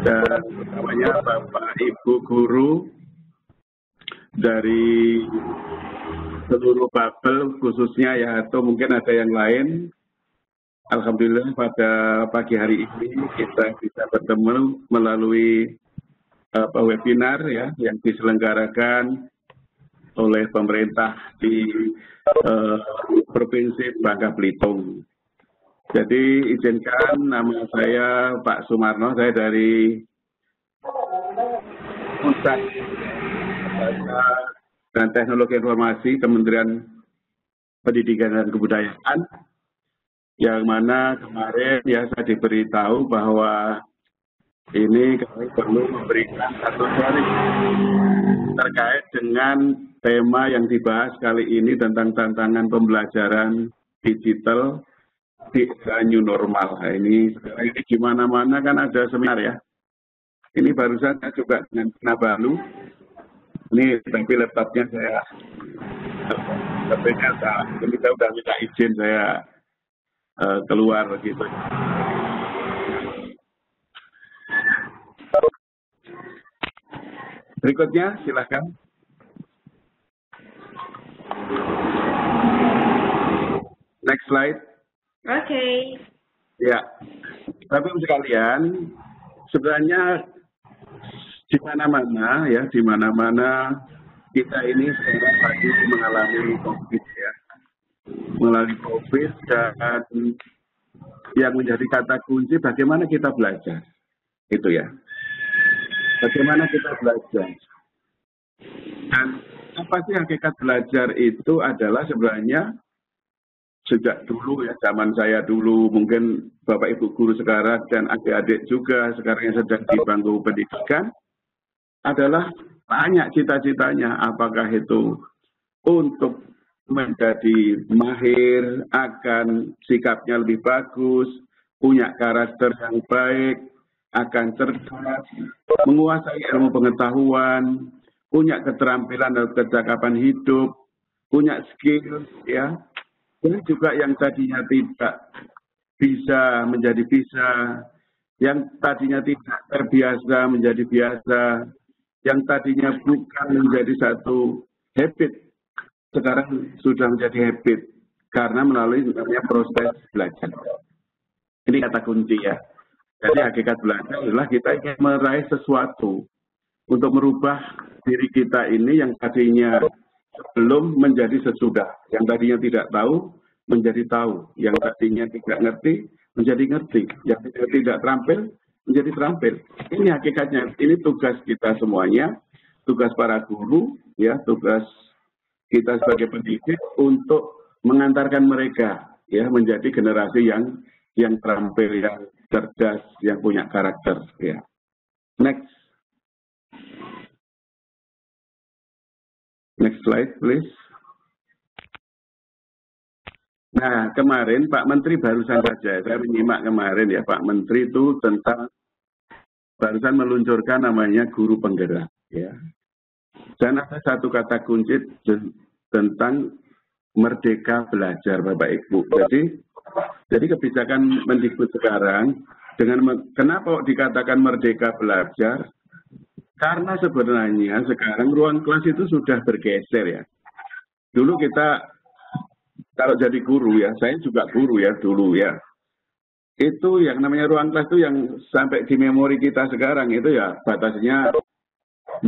dan utamanya Bapak Ibu guru dari seluruh Babel khususnya ya, atau mungkin ada yang lain. Alhamdulillah pada pagi hari ini kita bisa bertemu melalui webinar ya yang diselenggarakan oleh pemerintah di Provinsi Bangka Belitung. Jadi izinkan, nama saya Pak Sumarno, saya dari Pusat Data dan Teknologi Informasi Kementerian Pendidikan dan Kebudayaan, yang mana kemarin ya saya diberitahu bahwa ini kami perlu memberikan satu sharing terkait dengan tema yang dibahas kali ini tentang tantangan pembelajaran digital di new normal. Nah, ini sekarang ini gimana-mana kan ada seminar ya. Ini barusan saya juga dengan Kinabalu. Ini tapi laptopnya saya ini saya udah minta izin saya keluar begitu. Berikutnya silakan. Next slide. Oke. Ya, tapi sekalian, sebenarnya di mana-mana ya, di mana-mana kita ini sekarang lagi mengalami COVID ya, mengalami COVID, dan yang menjadi kata kunci bagaimana kita belajar, itu ya. Bagaimana kita belajar? Dan apa sih hakikat belajar itu adalah sebenarnya sejak dulu ya, zaman saya dulu, mungkin Bapak Ibu guru sekarang dan adik-adik juga sekarang yang sedang di bangku pendidikan, adalah banyak cita-citanya, apakah itu untuk menjadi mahir, akan sikapnya lebih bagus, punya karakter yang baik, akan cerdas, menguasai ilmu pengetahuan, punya keterampilan dan kecakapan hidup, punya skill ya. Ini juga yang tadinya tidak bisa menjadi bisa, yang tadinya tidak terbiasa menjadi biasa, yang tadinya bukan menjadi satu habit, sekarang sudah menjadi habit karena melalui namanya proses belajar. Ini kata kunci ya. Jadi hakikat belajar adalah kita ingin meraih sesuatu untuk merubah diri kita ini yang tadinya belum menjadi sesudah, yang tadinya tidak tahu menjadi tahu, yang tadinya tidak ngerti menjadi ngerti, yang tidak terampil menjadi terampil. Ini hakikatnya, ini tugas kita semuanya, tugas para guru, ya, tugas kita sebagai pendidik untuk mengantarkan mereka ya menjadi generasi yang terampil, yang cerdas, yang punya karakter. Ya. Next. Next slide, please. Nah, kemarin Pak Menteri barusan saja, saya menyimak kemarin ya, Pak Menteri itu tentang, barusan meluncurkan namanya guru penggerak. Ya. Dan ada satu kata kunci tentang merdeka belajar, Bapak Ibu. Jadi kebijakan Mendikbud sekarang, kenapa dikatakan merdeka belajar? Karena sebenarnya sekarang ruang kelas itu sudah bergeser ya. Dulu kita, kalau jadi guru ya, saya juga guru ya dulu ya. Itu yang namanya ruang kelas itu yang sampai di memori kita sekarang itu ya batasnya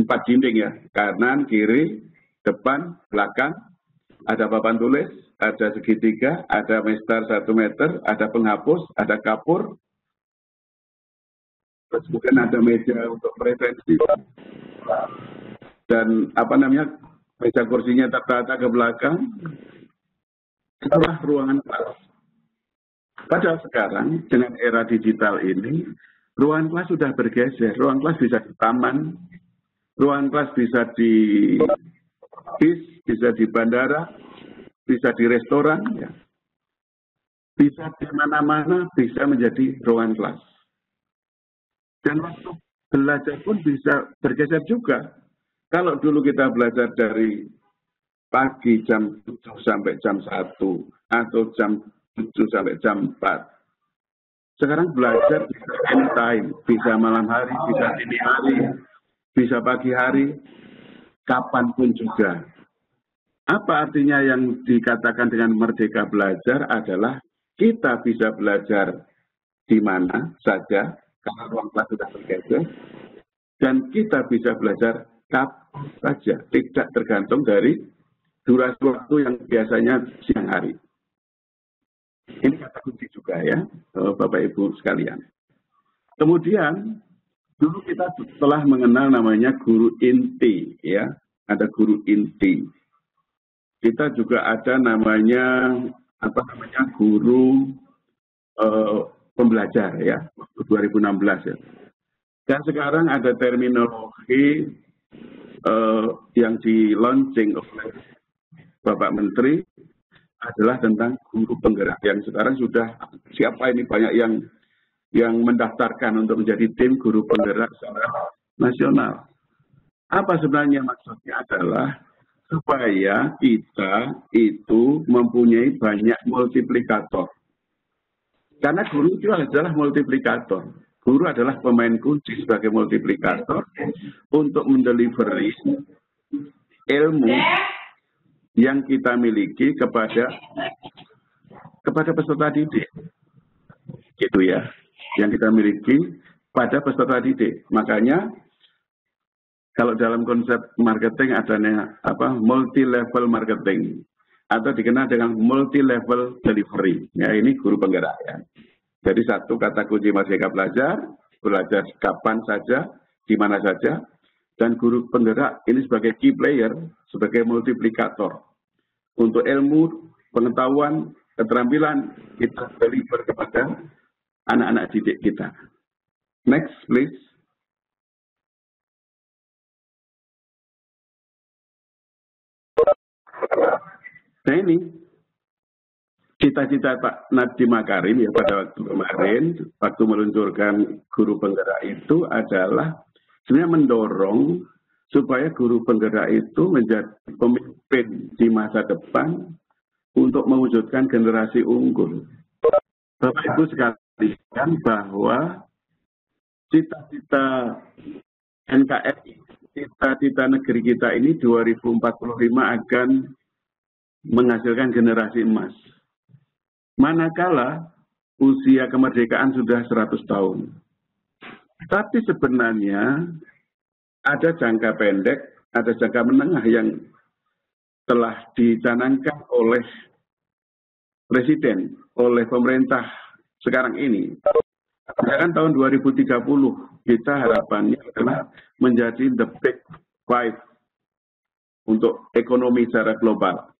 4 dinding ya. Kanan, kiri, depan, belakang, ada papan tulis, ada segitiga, ada mestar 1 meter, ada penghapus, ada kapur, terus mungkin ada meja untuk presensi, dan apa namanya, meja kursinya tertata ke belakang. Itulah ruangan kelas. Padahal sekarang dengan era digital ini, ruangan kelas sudah bergeser. Ruang kelas bisa di taman, ruang kelas bisa di bis, bisa di bandara, bisa di restoran, ya. Bisa di mana-mana, bisa menjadi ruangan kelas. Dan waktu belajar pun bisa bergeser juga. Kalau dulu kita belajar dari pagi jam 7 sampai jam 1 atau jam 7 sampai jam 4. Sekarang belajar bisa anytime, bisa malam hari, bisa dini hari, bisa pagi hari, kapanpun juga. Apa artinya yang dikatakan dengan merdeka belajar adalah kita bisa belajar di mana saja, karena ruang kelas sudah bergeser, dan kita bisa belajar kapan saja, tidak tergantung dari durasi waktu yang biasanya siang hari. Ini kata kunci juga ya, Bapak Ibu sekalian. Kemudian, dulu kita telah mengenal namanya guru inti, ya, ada guru inti. Kita juga ada namanya guru pembelajar ya, 2016 ya. Dan sekarang ada terminologi yang di launching oleh Bapak Menteri adalah tentang guru penggerak yang sekarang sudah siapa ini banyak yang mendaftarkan untuk menjadi tim guru penggerak secara nasional. Apa sebenarnya maksudnya adalah supaya kita itu mempunyai banyak multiplikator. Karena guru itu adalah multiplikator. Guru adalah pemain kunci sebagai multiplikator untuk mendelivery ilmu yang kita miliki kepada peserta didik. Gitu ya. Yang kita miliki pada peserta didik. Makanya kalau dalam konsep marketing adanya multi level marketing atau dikenal dengan multi level delivery. Ya, ini guru penggerak ya. Jadi satu kata kunci merdeka belajar kapan saja, di mana saja, dan guru penggerak ini sebagai key player, sebagai multiplikator untuk ilmu, pengetahuan, keterampilan kita deliver kepada anak-anak didik kita. Next, please. Nah ini cita-cita Pak Nadiem Makarim ya pada waktu kemarin, waktu meluncurkan guru penggerak itu adalah sebenarnya mendorong supaya guru penggerak itu menjadi pemimpin di masa depan untuk mewujudkan generasi unggul. Bapak Ibu sekalian bahwa cita-cita NKRI, cita-cita negeri kita ini 2045 akan menghasilkan generasi emas. Manakala usia kemerdekaan sudah 100 tahun. Tapi sebenarnya ada jangka pendek, ada jangka menengah yang telah dicanangkan oleh Presiden, oleh pemerintah sekarang ini. Misalkan tahun 2030, kita harapannya adalah menjadi the big five untuk ekonomi secara global.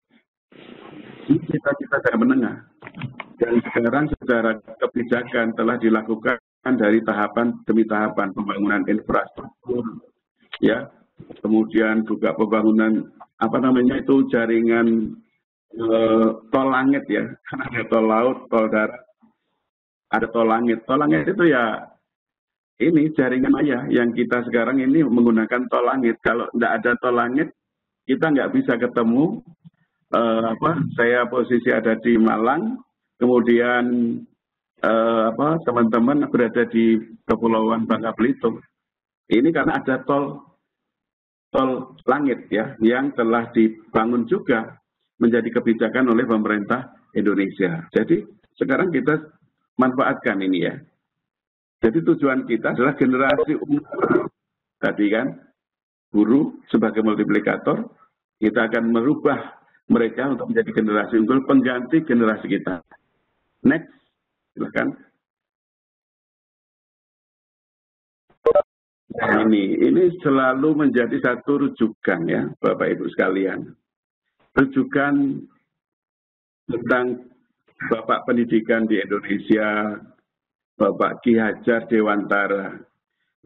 Ini cita-cita jangka menengah. Dan sekarang secara kebijakan telah dilakukan dari tahapan demi tahapan pembangunan infrastruktur, ya, kemudian juga pembangunan jaringan tol langit ya, karena ada tol laut, tol darat, ada tol langit. Tol langit itu ya ini jaringan maya yang kita sekarang ini menggunakan tol langit. Kalau tidak ada tol langit, kita nggak bisa ketemu. Saya posisi ada di Malang. Kemudian teman-teman berada di Kepulauan Bangka Belitung. Ini karena ada tol langit ya yang telah dibangun juga menjadi kebijakan oleh pemerintah Indonesia. Jadi sekarang kita manfaatkan ini ya. Jadi tujuan kita adalah generasi unggul. Tadi kan guru sebagai multiplikator, kita akan merubah mereka untuk menjadi generasi unggul pengganti generasi kita. Next, silakan. Nah, ini selalu menjadi satu rujukan ya, Bapak Ibu sekalian. Rujukan tentang Bapak Pendidikan di Indonesia, Bapak Ki Hajar Dewantara,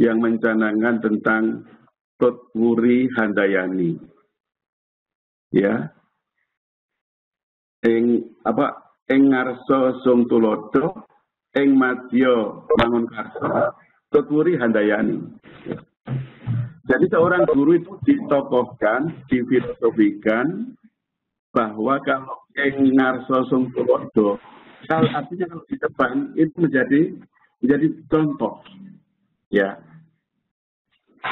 yang mencanangkan tentang Tutwuri Handayani. Ya. Ing ngarsa sung tulodo, ing madya mangun karsa, Tutwuri Handayani. Jadi seorang guru itu ditokohkan, difilosofikan bahwa kalau ing ngarsa sung tulodo, artinya kalau di depan itu menjadi menjadi contoh. Ya,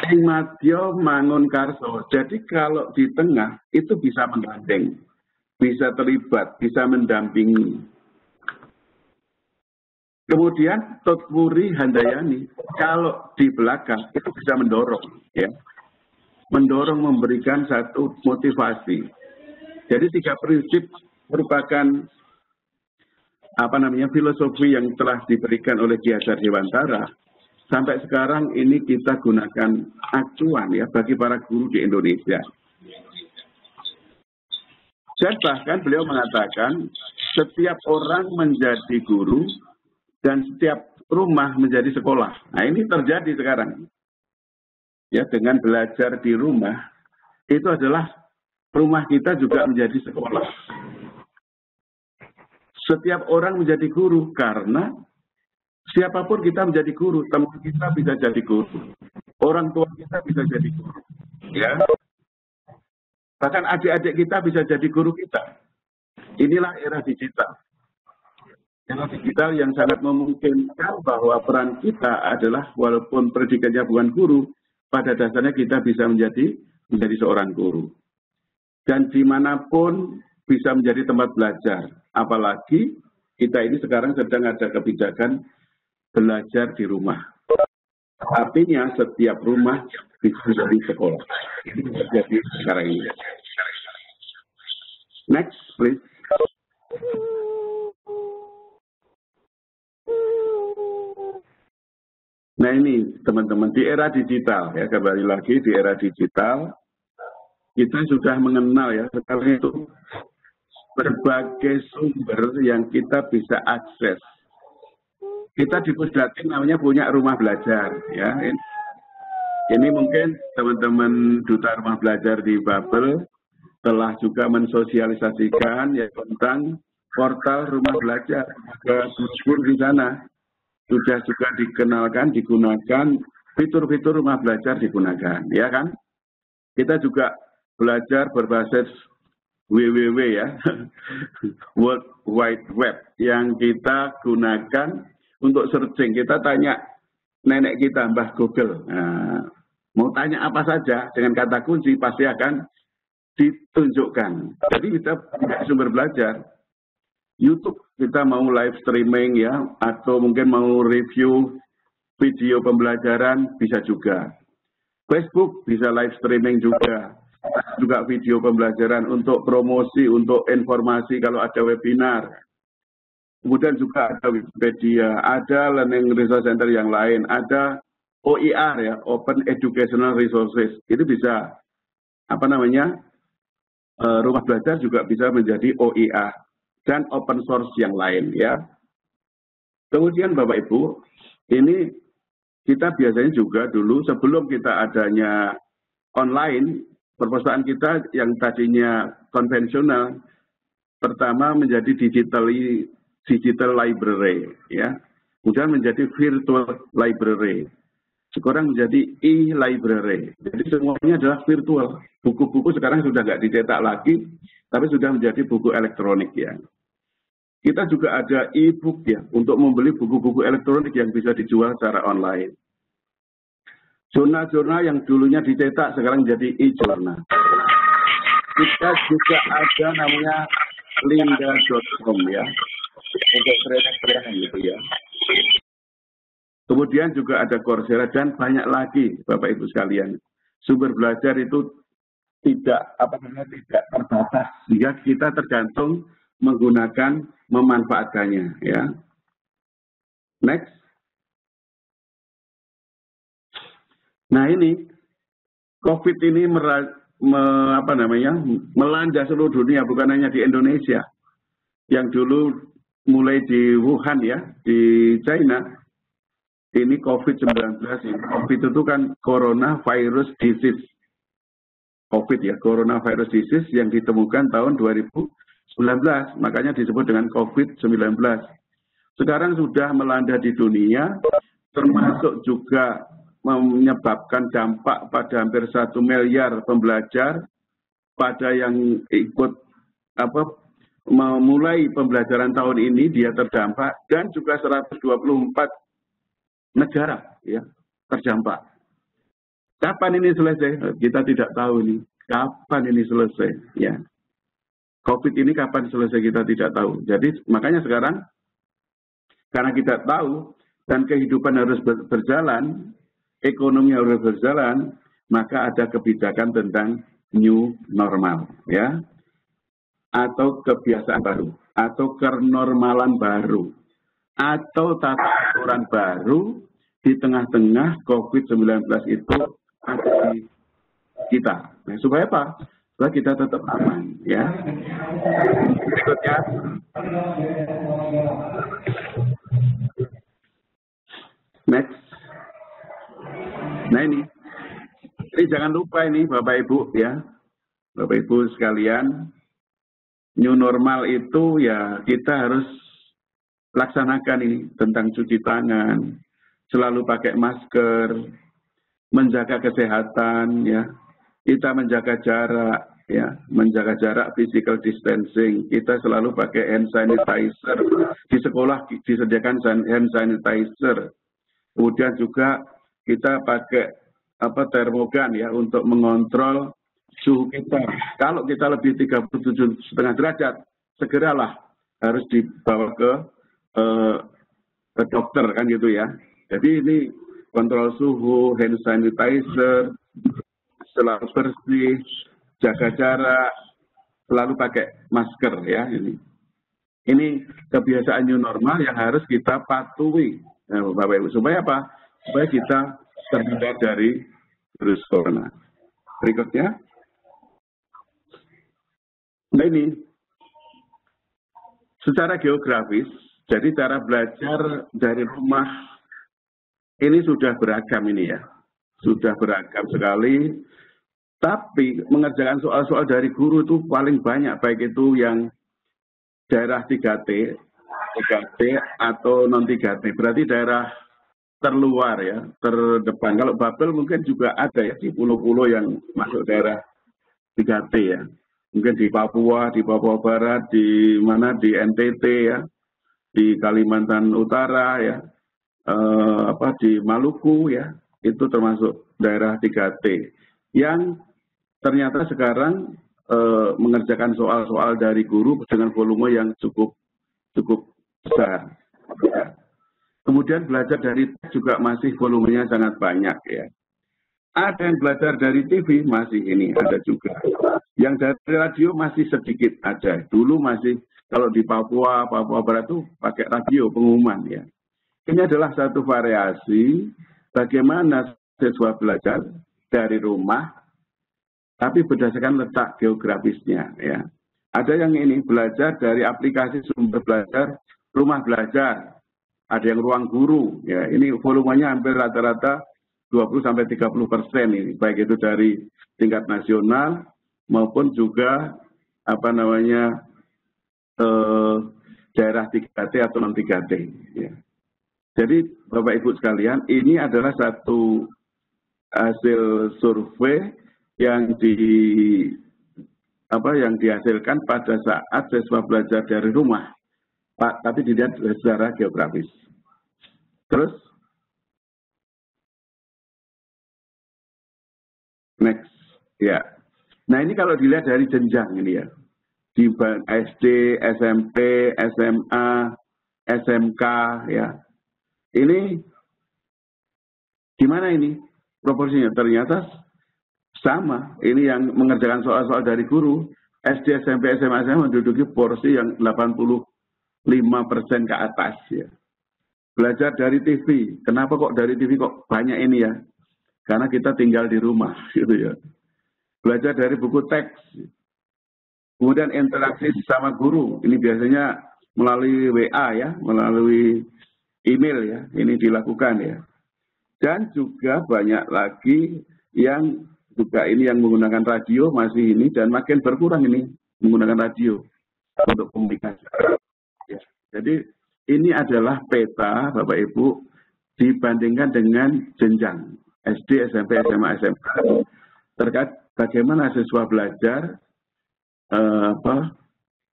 ing madya mangun karso. Jadi kalau di tengah itu bisa menggandeng, bisa terlibat, bisa mendampingi. Kemudian Totpuri Handayani kalau di belakang itu bisa mendorong, ya, mendorong, memberikan satu motivasi. Jadi 3 prinsip merupakan filosofi yang telah diberikan oleh Ki Hajar Dewantara. Sampai sekarang ini kita gunakan acuan ya bagi para guru di Indonesia. Dan bahkan beliau mengatakan setiap orang menjadi guru dan setiap rumah menjadi sekolah. Nah ini terjadi sekarang. Ya, dengan belajar di rumah itu adalah rumah kita juga menjadi sekolah. Setiap orang menjadi guru karena siapapun kita menjadi guru, teman kita bisa jadi guru, orang tua kita bisa jadi guru, ya. Bahkan adik-adik kita bisa jadi guru kita. Inilah era digital. Era digital yang sangat memungkinkan bahwa peran kita adalah walaupun predikannya bukan guru, pada dasarnya kita bisa menjadi seorang guru. Dan dimanapun bisa menjadi tempat belajar. Apalagi kita ini sekarang sedang ada kebijakan belajar di rumah. Artinya setiap rumah bisa menjadi sekolah. Ini terjadi sekarang ini. Next, please. Nah ini teman-teman, di era digital, ya kembali lagi di era digital, kita sudah mengenal ya sekarang itu berbagai sumber yang kita bisa akses. Kita di Pusdatin namanya punya rumah belajar, ya. Ini mungkin teman-teman Duta Rumah Belajar di Babel telah juga mensosialisasikan ya tentang portal rumah belajar ke Dusbur di sana. Sudah juga dikenalkan, digunakan, fitur-fitur rumah belajar digunakan, ya kan? Kita juga belajar berbasis www ya, World Wide Web, yang kita gunakan untuk searching. Kita tanya nenek kita, Mbah Google, nah, mau tanya apa saja dengan kata kunci pasti akan ditunjukkan. Jadi kita punya sumber belajar. YouTube kita mau live streaming ya, atau mungkin mau review video pembelajaran bisa juga. Facebook bisa live streaming juga video pembelajaran untuk promosi, untuk informasi kalau ada webinar. Kemudian juga ada Wikipedia, ada Learning Resource Center yang lain, ada OER ya, Open Educational Resources. Itu bisa rumah belajar juga bisa menjadi OER. Dan open source yang lain ya. Kemudian Bapak Ibu, ini kita biasanya juga dulu sebelum kita adanya online, perpustakaan kita yang tadinya konvensional, pertama menjadi digital library ya. Kemudian menjadi virtual library. Sekarang menjadi e-library. Jadi semuanya adalah virtual. Buku-buku sekarang sudah nggak dicetak lagi, tapi sudah menjadi buku elektronik ya. Kita juga ada e-book ya, untuk membeli buku-buku elektronik yang bisa dijual secara online. Jurnal-jurnal yang dulunya dicetak sekarang jadi e-jurnal. Kita juga ada namanya lynda.com ya, untuk training gitu ya. Kemudian juga ada Coursera dan banyak lagi Bapak Ibu sekalian. Sumber belajar itu tidak terbatas, sehingga kita tergantung menggunakan, memanfaatkannya ya. Next. Nah ini COVID ini melanda seluruh dunia, bukan hanya di Indonesia. Yang dulu mulai di Wuhan ya, di China. Ini COVID-19 ini. COVID itu kan coronavirus disease. COVID ya, coronavirus disease yang ditemukan tahun 2019, makanya disebut dengan COVID-19. Sekarang sudah melanda di dunia, termasuk juga menyebabkan dampak pada hampir 1 miliar pembelajar, pada yang ikut memulai pembelajaran tahun ini dia terdampak, dan juga 124 negara ya terdampak. Kapan ini selesai? Kita tidak tahu nih. Kapan ini selesai? Ya. COVID ini kapan selesai kita tidak tahu. Jadi makanya sekarang karena kita tahu dan kehidupan harus berjalan, ekonomi harus berjalan, maka ada kebijakan tentang new normal, ya, atau kebiasaan baru, atau kenormalan baru, atau tata aturan baru di tengah-tengah COVID-19 itu ada di kita. Nah, supaya apa? Supaya kita tetap aman, ya. Berikutnya. Next. Nah ini jangan lupa ini Bapak Ibu ya, Bapak Ibu sekalian, new normal itu ya kita harus laksanakan ini tentang cuci tangan, selalu pakai masker, menjaga kesehatan ya, kita menjaga jarak ya, menjaga jarak physical distancing, kita selalu pakai hand sanitizer, di sekolah disediakan hand sanitizer, kemudian juga kita pakai termogan ya untuk mengontrol suhu kita. Kalau kita lebih 37,5 derajat, segeralah harus dibawa ke dokter kan gitu ya. Jadi ini kontrol suhu, hand sanitizer, selalu bersih, jaga jarak, selalu pakai masker ya ini. Ini kebiasaan new normal yang harus kita patuhi, Bapak Ibu. Supaya apa? Supaya kita terhindar dari virus corona. Berikutnya. Nah ini, secara geografis, jadi cara belajar dari rumah ini sudah beragam ini ya. Sudah beragam sekali. Tapi mengerjakan soal-soal dari guru itu paling banyak, baik itu yang daerah 3T atau non 3T. Berarti daerah terluar ya, terdepan. Kalau Babel mungkin juga ada ya di pulau-pulau yang masuk daerah 3T ya. Mungkin di Papua Barat, di mana di NTT ya, di Kalimantan Utara ya, di Maluku ya, itu termasuk daerah 3T. Yang ternyata sekarang mengerjakan soal-soal dari guru dengan volume yang cukup besar. Ya. Kemudian belajar dari juga masih volumenya sangat banyak ya. Ada yang belajar dari TV masih ini ada juga. Yang dari radio masih sedikit aja. Dulu masih kalau di Papua Barat itu pakai radio pengumuman ya. Ini adalah satu variasi bagaimana siswa belajar dari rumah tapi berdasarkan letak geografisnya ya. Ada yang ini belajar dari aplikasi sumber belajar rumah belajar. Ada yang ruang guru ya. Ini volumenya hampir rata-rata 20-30% ini, baik itu dari tingkat nasional maupun juga daerah 3T atau non 3T ya. Jadi Bapak Ibu sekalian, ini adalah satu hasil survei yang dihasilkan pada saat siswa belajar dari rumah, tapi dilihat secara geografis. Terus, next, ya. Nah ini kalau dilihat dari jenjang ini ya, di SD, SMP, SMA, SMK ya. Ini gimana ini proporsinya? Ternyata sama. Ini yang mengerjakan soal-soal dari guru, SD, SMP, SMA, menduduki porsi yang 85% ke atas ya. Belajar dari TV. Kenapa kok dari TV kok banyak ini ya? Karena kita tinggal di rumah gitu ya. Belajar dari buku teks. Kemudian interaksi sama guru. Ini biasanya melalui WA ya, melalui email ya. Ini dilakukan ya. Dan juga banyak lagi yang juga ini yang menggunakan radio masih ini dan makin berkurang ini menggunakan radio untuk komunikasi. Ya. Jadi ini adalah peta Bapak Ibu dibandingkan dengan jenjang SD, SMP, SMA, SMK terkait bagaimana siswa belajar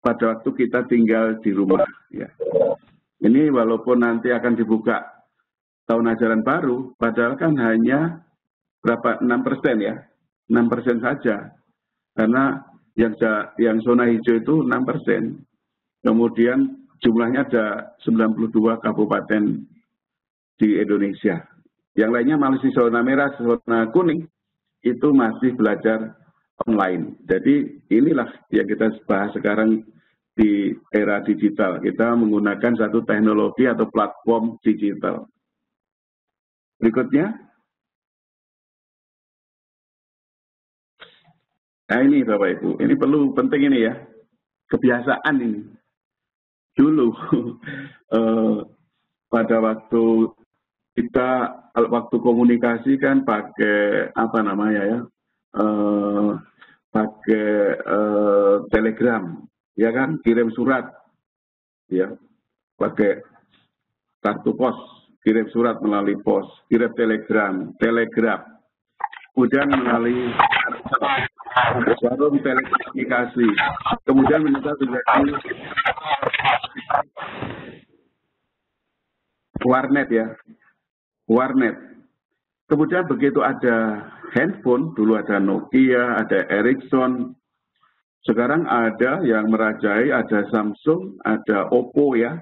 pada waktu kita tinggal di rumah. Ya. Ini walaupun nanti akan dibuka tahun ajaran baru, padahal kan hanya berapa 6% ya, 6% saja, karena yang zona hijau itu 6%, kemudian jumlahnya ada 92 kabupaten di Indonesia, yang lainnya masih zona merah, zona kuning, itu masih belajar online. Jadi inilah yang kita bahas sekarang di era digital, kita menggunakan satu teknologi atau platform digital. Berikutnya, nah ini Bapak Ibu, ini penting ini ya, kebiasaan ini. Dulu pada waktu kita waktu komunikasi kan pakai apa namanya ya, pakai telegram, ya kan, kirim surat, ya, pakai kartu pos, kirim surat melalui pos, kirim telegram, kemudian melalui forum telekomunikasi, kemudian menjadi warnet ya, warnet. Kemudian begitu ada handphone, dulu ada Nokia, ada Ericsson, sekarang ada yang merajai, ada Samsung, ada Oppo ya.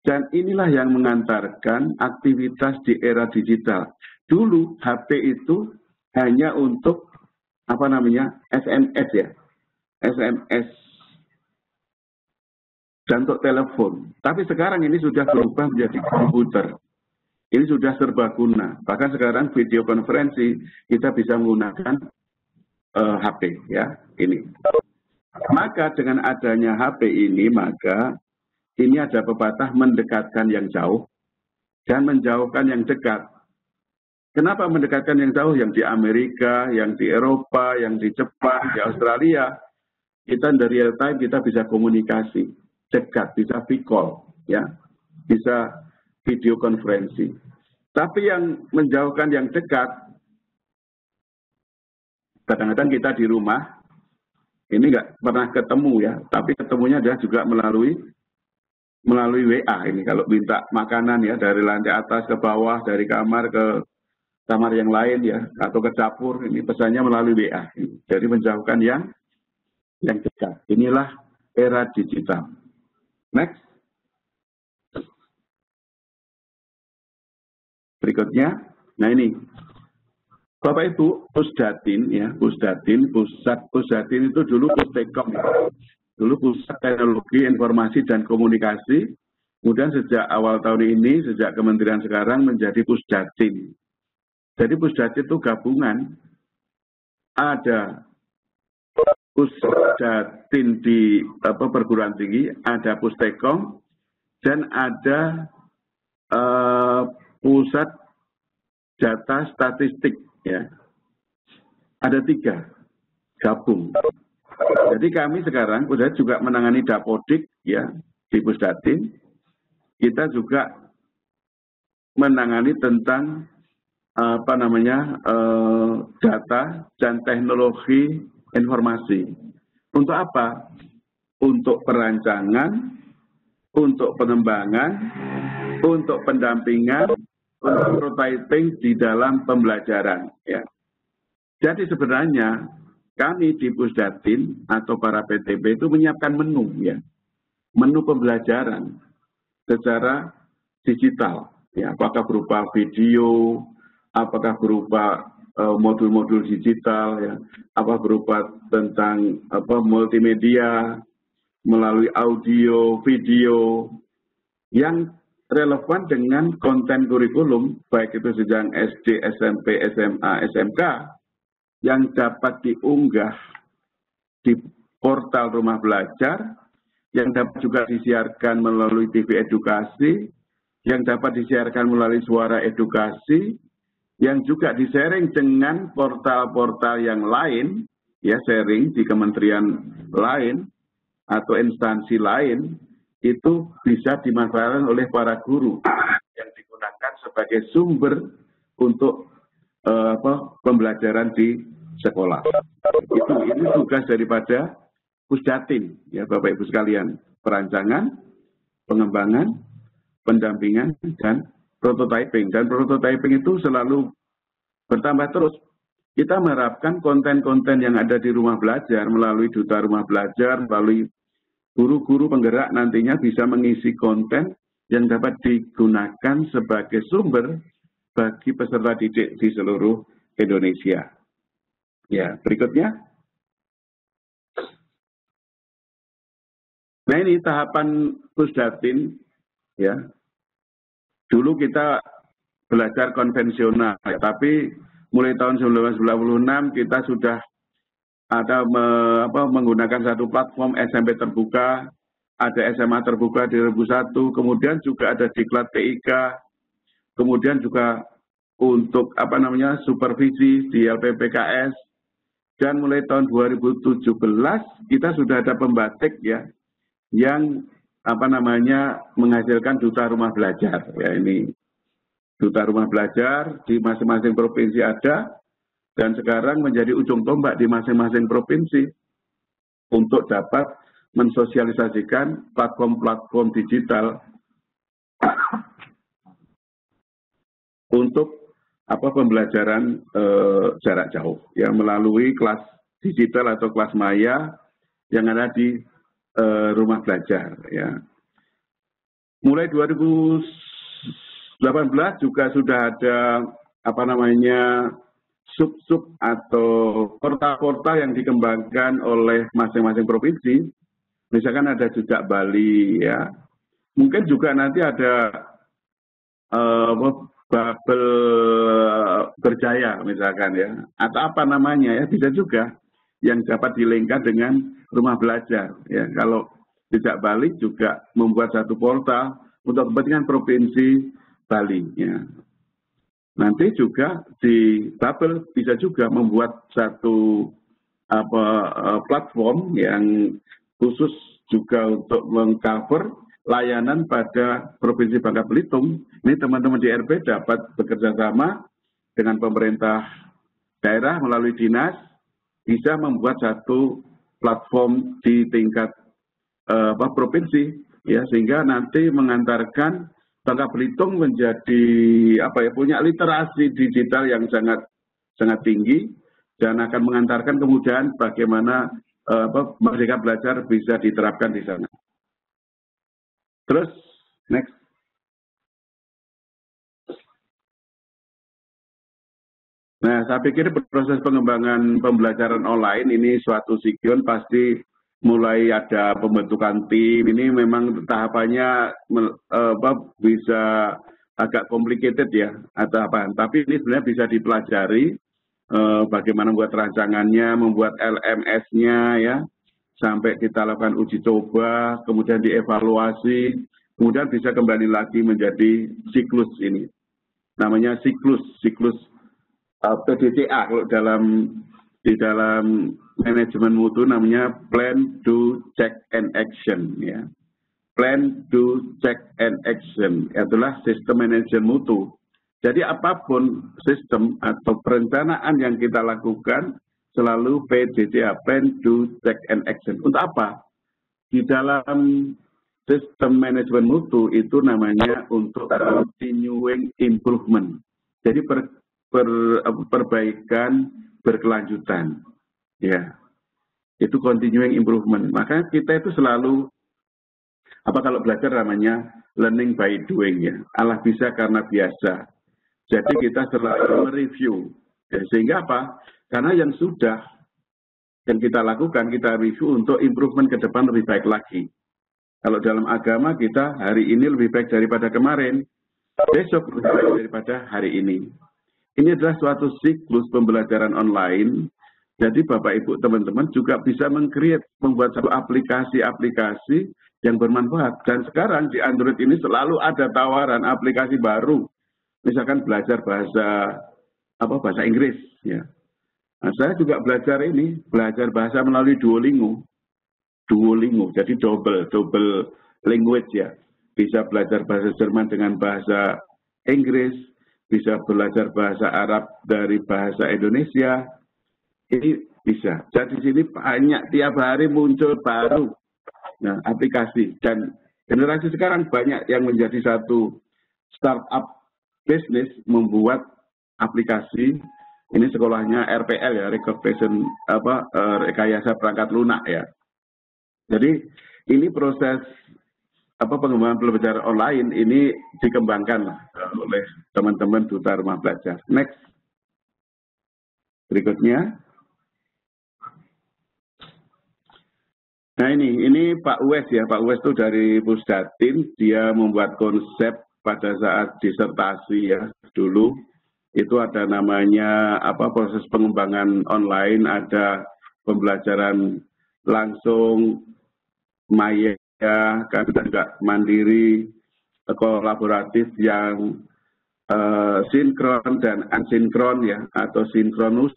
Dan inilah yang mengantarkan aktivitas di era digital. Dulu HP itu hanya untuk apa namanya, SMS ya, SMS dan untuk telepon. Tapi sekarang ini sudah berubah menjadi komputer. Ini sudah serbaguna. Bahkan sekarang video konferensi kita bisa menggunakan HP ya, ini. Maka dengan adanya HP ini, maka ini ada pepatah mendekatkan yang jauh dan menjauhkan yang dekat. Kenapa mendekatkan yang jauh? Yang di Amerika, yang di Eropa, yang di Jepang, di Australia, kita dari real time kita bisa komunikasi dekat, bisa video call, ya, bisa video konferensi. Tapi yang menjauhkan yang dekat, kadang-kadang kita di rumah, ini nggak pernah ketemu ya, tapi ketemunya adalah juga melalui WA ini. Kalau minta makanan ya dari lantai atas ke bawah, dari kamar ke kamar yang lain ya, atau ke dapur, ini pesannya melalui WA. Jadi menjauhkan yang dekat. Inilah era digital. Next. Berikutnya, nah ini. Bapak Ibu, Pusdatin ya, Pusdatin itu dulu Pustekom. Dulu Pusat Teknologi Informasi dan Komunikasi. Kemudian sejak awal tahun ini, sejak kementerian sekarang menjadi Pusdatin. Jadi Pusdatin itu gabungan, ada Pusdatin di perguruan tinggi, ada Pustekom, dan ada Pusat Data Statistik, ya. Ada 3 gabung. Jadi kami sekarang sudah juga menangani Dapodik, ya, di Pusdatin. Kita juga menangani tentang apa namanya data dan teknologi informasi. Untuk apa? Untuk perancangan, untuk pengembangan, untuk pendampingan, untuk prototyping di dalam pembelajaran. Ya. Jadi sebenarnya kami di Pusdatin atau para PTB itu menyiapkan menu, ya, menu pembelajaran secara digital. Ya, apakah berupa video, apakah berupa modul-modul digital, ya, apa berupa tentang multimedia melalui audio, video yang relevan dengan konten kurikulum, baik itu sejak SD, SMP, SMA, SMK, yang dapat diunggah di portal Rumah Belajar, yang dapat juga disiarkan melalui TV Edukasi, yang dapat disiarkan melalui Suara Edukasi, yang juga di-sharing dengan portal-portal yang lain, ya, sharing di kementerian lain atau instansi lain, itu bisa dimanfaatkan oleh para guru yang digunakan sebagai sumber untuk pembelajaran di sekolah. Ini tugas daripada Pusdatin, ya Bapak Ibu sekalian, perancangan, pengembangan, pendampingan, dan prototyping, dan prototyping itu selalu bertambah terus. Kita mengharapkan konten-konten yang ada di rumah belajar melalui duta rumah belajar, melalui guru-guru penggerak nantinya bisa mengisi konten yang dapat digunakan sebagai sumber bagi peserta didik di seluruh Indonesia. Ya, berikutnya. Nah, ini tahapan Pusdatin, ya. Dulu kita belajar konvensional, tapi mulai tahun 1996 kita sudah ada menggunakan satu platform SMP terbuka, ada SMA terbuka di 2001, kemudian juga ada diklat TIK, kemudian juga untuk supervisi di LPPKS, dan mulai tahun 2017 kita sudah ada pembatik ya yang menghasilkan duta rumah belajar. Ya, ini duta rumah belajar di masing-masing provinsi ada, dan sekarang menjadi ujung tombak di masing-masing provinsi untuk dapat mensosialisasikan platform-platform digital untuk pembelajaran jarak jauh ya, melalui kelas digital atau kelas maya yang ada di rumah belajar ya. Mulai 2018 juga sudah ada sub-sub atau portal-portal yang dikembangkan oleh masing-masing provinsi. Misalkan ada Jejak Bali ya. Mungkin juga nanti ada Babel Berjaya misalkan ya. Atau apa namanya ya, bisa juga yang dapat dilengkapi dengan rumah belajar ya. Kalau Jejak Bali juga membuat satu portal untuk kepentingan provinsi Bali ya. Nanti juga di Babel bisa juga membuat satu platform yang khusus juga untuk mengcover layanan pada Provinsi Bangka Belitung. Ini teman-teman di RP dapat bekerja sama dengan pemerintah daerah melalui dinas, bisa membuat satu platform di tingkat provinsi ya, sehingga nanti mengantarkan Bangka Belitung menjadi punya literasi digital yang sangat tinggi, dan akan mengantarkan kemudahan bagaimana Merdeka Belajar bisa diterapkan di sana. Terus next. Nah, saya pikir proses pengembangan pembelajaran online ini suatu siklus, pasti mulai ada pembentukan tim. Ini memang tahapannya bisa agak complicated ya, tapi ini sebenarnya bisa dipelajari bagaimana membuat rancangannya, membuat LMS-nya ya, sampai kita lakukan uji coba, kemudian dievaluasi, kemudian bisa kembali lagi menjadi siklus ini. Namanya siklus PDCA kalau di dalam manajemen mutu namanya plan, do, check, and action ya. Plan, do, check, and action adalah sistem manajemen mutu. Jadi apapun sistem atau perencanaan yang kita lakukan selalu PDCA, plan, do, check, and action. Untuk apa? Di dalam sistem manajemen mutu itu namanya untuk continuing improvement. Jadi perbaikan berkelanjutan, ya, itu continuing improvement. Maka kita itu selalu kalau belajar namanya learning by doing ya. Allah bisa karena biasa. Jadi kita selalu mereview. Ya, sehingga apa? Karena yang sudah yang kita lakukan kita review untuk improvement ke depan lebih baik lagi. Kalau dalam agama kita hari ini lebih baik daripada kemarin, besok lebih baik daripada hari ini. Ini adalah suatu siklus pembelajaran online. Jadi Bapak Ibu teman-teman juga bisa membuat satu aplikasi-aplikasi yang bermanfaat. Dan sekarang di Android ini selalu ada tawaran aplikasi baru. Misalkan belajar bahasa Inggris ya. Nah, saya juga belajar bahasa melalui Duolingo. Jadi double language ya. Bisa belajar bahasa Jerman dengan bahasa Inggris, bisa belajar bahasa Arab dari bahasa Indonesia, ini bisa. Jadi di sini banyak, tiap hari muncul baru aplikasi. Dan generasi sekarang banyak yang menjadi satu startup bisnis membuat aplikasi. Ini sekolahnya RPL ya, recognition rekayasa perangkat lunak ya. Jadi ini proses pengembangan pembelajaran online ini dikembangkan oleh teman-teman Duta Rumah Belajar. Next. Berikutnya. Nah ini Pak Uwes ya, Pak Uwes itu dari Pusdatin, dia membuat konsep pada saat disertasi ya dulu. Itu ada namanya proses pengembangan online, ada pembelajaran langsung, maya, kan juga mandiri, kolaboratif yang sinkron dan asinkron ya, atau sinkronus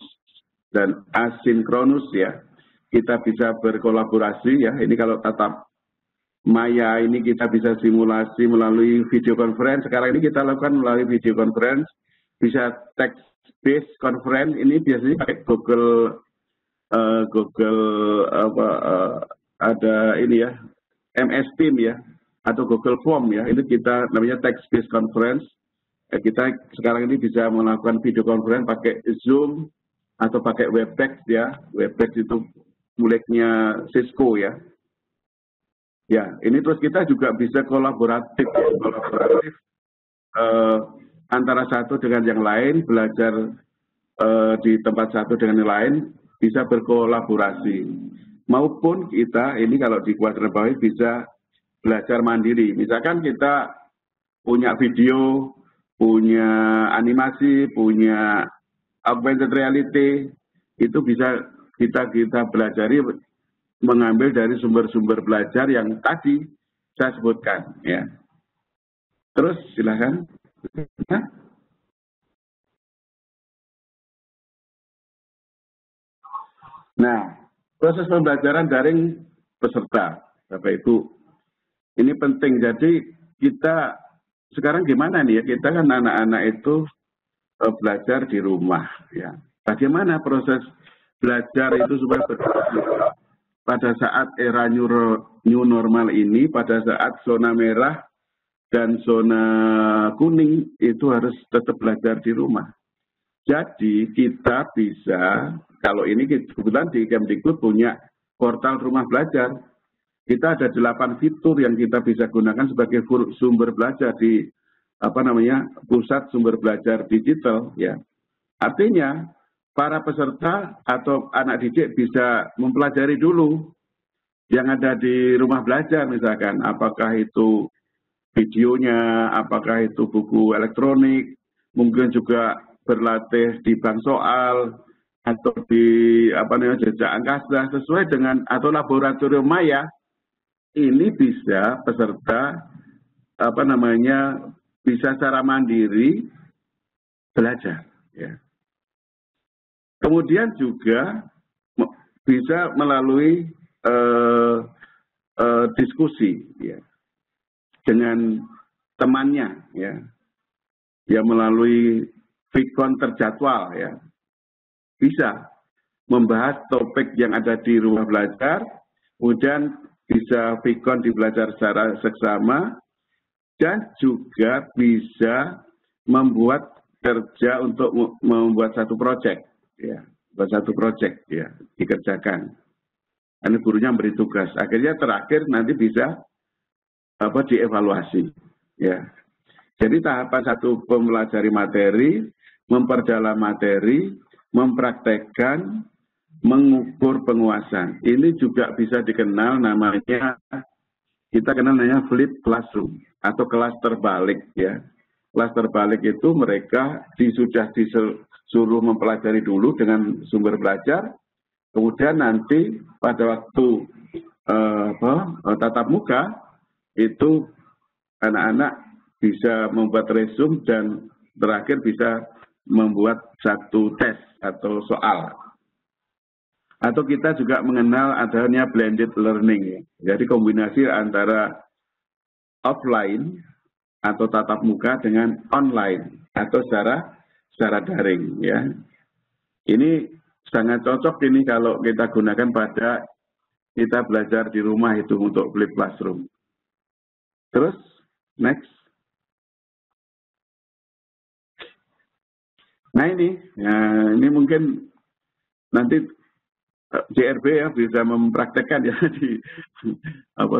dan asinkronus ya. Kita bisa berkolaborasi ya. Ini kalau tatap maya ini kita bisa simulasi melalui video conference. Sekarang ini kita lakukan melalui video conference. Bisa text based conference, ini biasanya pakai Google ada ini ya, MS Team ya, atau Google Form ya. Ini kita namanya text based conference. Kita sekarang ini bisa melakukan video conference pakai Zoom atau pakai Webex ya. Webex itu miliknya Cisco ya. Ya, ini terus kita juga bisa kolaboratif antara satu dengan yang lain, belajar di tempat satu dengan yang lain, bisa berkolaborasi. Maupun kita ini kalau di kuadran bawah bisa belajar mandiri. Misalkan kita punya video, punya animasi, punya augmented reality, itu bisa kita pelajari mengambil dari sumber-sumber belajar yang tadi saya sebutkan. Ya. Terus silakan. Nah, proses pembelajaran daring peserta, Bapak Ibu, ini penting. Jadi kita sekarang gimana nih ya? Kita kan anak-anak itu belajar di rumah, ya. Bagaimana proses belajar itu supaya berhasil pada saat era new normal ini, pada saat zona merah dan zona kuning itu harus tetap belajar di rumah. Jadi kita bisa, kalau ini kebetulan di Kemdikbud punya portal rumah belajar. Kita ada 8 fitur yang kita bisa gunakan sebagai sumber belajar di pusat sumber belajar digital ya. Artinya para peserta atau anak didik bisa mempelajari dulu yang ada di rumah belajar, misalkan apakah itu videonya, apakah itu buku elektronik, mungkin juga berlatih di bank soal atau di jejak angkasa sesuai dengan atau laboratorium maya. Ini bisa peserta bisa secara mandiri belajar ya. Kemudian juga bisa melalui diskusi ya dengan temannya ya, melalui Vicon terjadwal ya, bisa membahas topik yang ada di rumah belajar, kemudian bisa Vicon dibelajar secara seksama, dan juga bisa membuat kerja untuk membuat satu proyek ya, dikerjakan. Ini gurunya beri tugas, akhirnya terakhir nanti bisa dievaluasi ya. Jadi tahapan satu mempelajari materi, memperdalam materi, mempraktekkan, mengukur penguasaan. Ini juga bisa dikenal namanya, kita kenal namanya flip classroom atau kelas terbalik ya. Kelas terbalik itu mereka sudah disuruh mempelajari dulu dengan sumber belajar, kemudian nanti pada waktu tatap muka itu anak-anak bisa membuat resume dan terakhir bisa membuat satu tes atau soal. Atau kita juga mengenal adanya blended learning. Jadi kombinasi antara offline atau tatap muka dengan online atau secara daring ya. Ini sangat cocok ini kalau kita gunakan pada kita belajar di rumah itu untuk flip classroom. Terus, next. Nah ini mungkin nanti JRB ya bisa mempraktekkan ya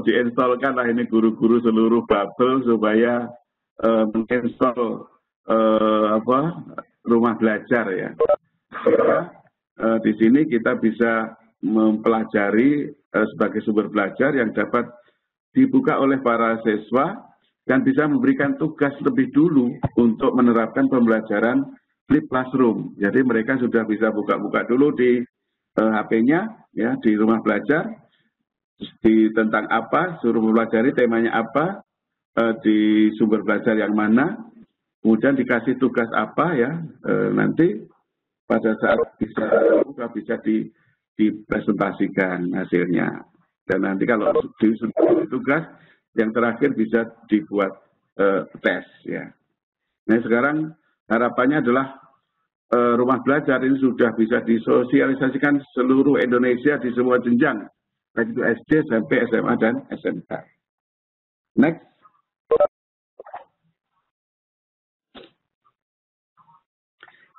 diinstalkan lah ini guru-guru seluruh Babel supaya menginstall rumah belajar ya. Di sini kita bisa mempelajari sebagai sumber belajar yang dapat dibuka oleh para siswa dan bisa memberikan tugas lebih dulu untuk menerapkan pembelajaran flip classroom. Jadi mereka sudah bisa buka-buka dulu di HP-nya ya di rumah belajar tentang apa, suruh mempelajari temanya apa, di sumber belajar yang mana, kemudian dikasih tugas apa ya, nanti pada saat bisa dipresentasikan hasilnya. Dan nanti kalau di tugas yang terakhir bisa dibuat tes ya. Nah sekarang harapannya adalah rumah belajar ini sudah bisa disosialisasikan seluruh Indonesia di semua jenjang, baik itu SD, SMP, SMA, dan SMK. Next.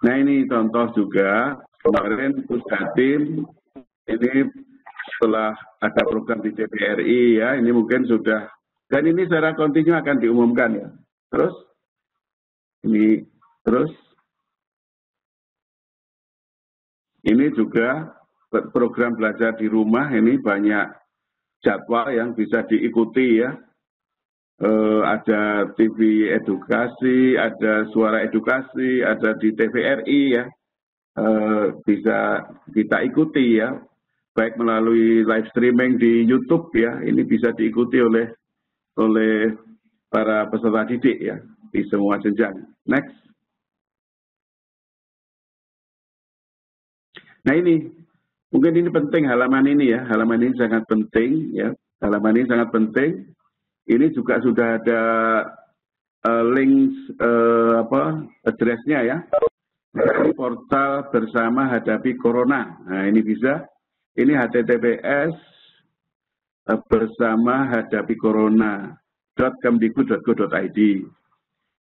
Nah ini contoh juga, kemarin Pusdatin ini setelah ada program di TVRI ya, ini mungkin sudah, dan ini secara kontinu akan diumumkan ya. Terus, ini juga program belajar di rumah, ini banyak jadwal yang bisa diikuti ya. Ada TV edukasi, ada suara edukasi, ada di TVRI ya. Bisa kita ikuti ya, baik melalui live streaming di YouTube ya. Ini bisa diikuti oleh para peserta didik ya di semua jenjang. Next. Nah ini, mungkin ini penting halaman ini ya, halaman ini sangat penting ya, halaman ini sangat penting. Ini juga sudah ada link address-nya ya, portal bersama hadapi corona. Nah ini bisa, ini https bersama hadapi corona.kemdikbud.go.id.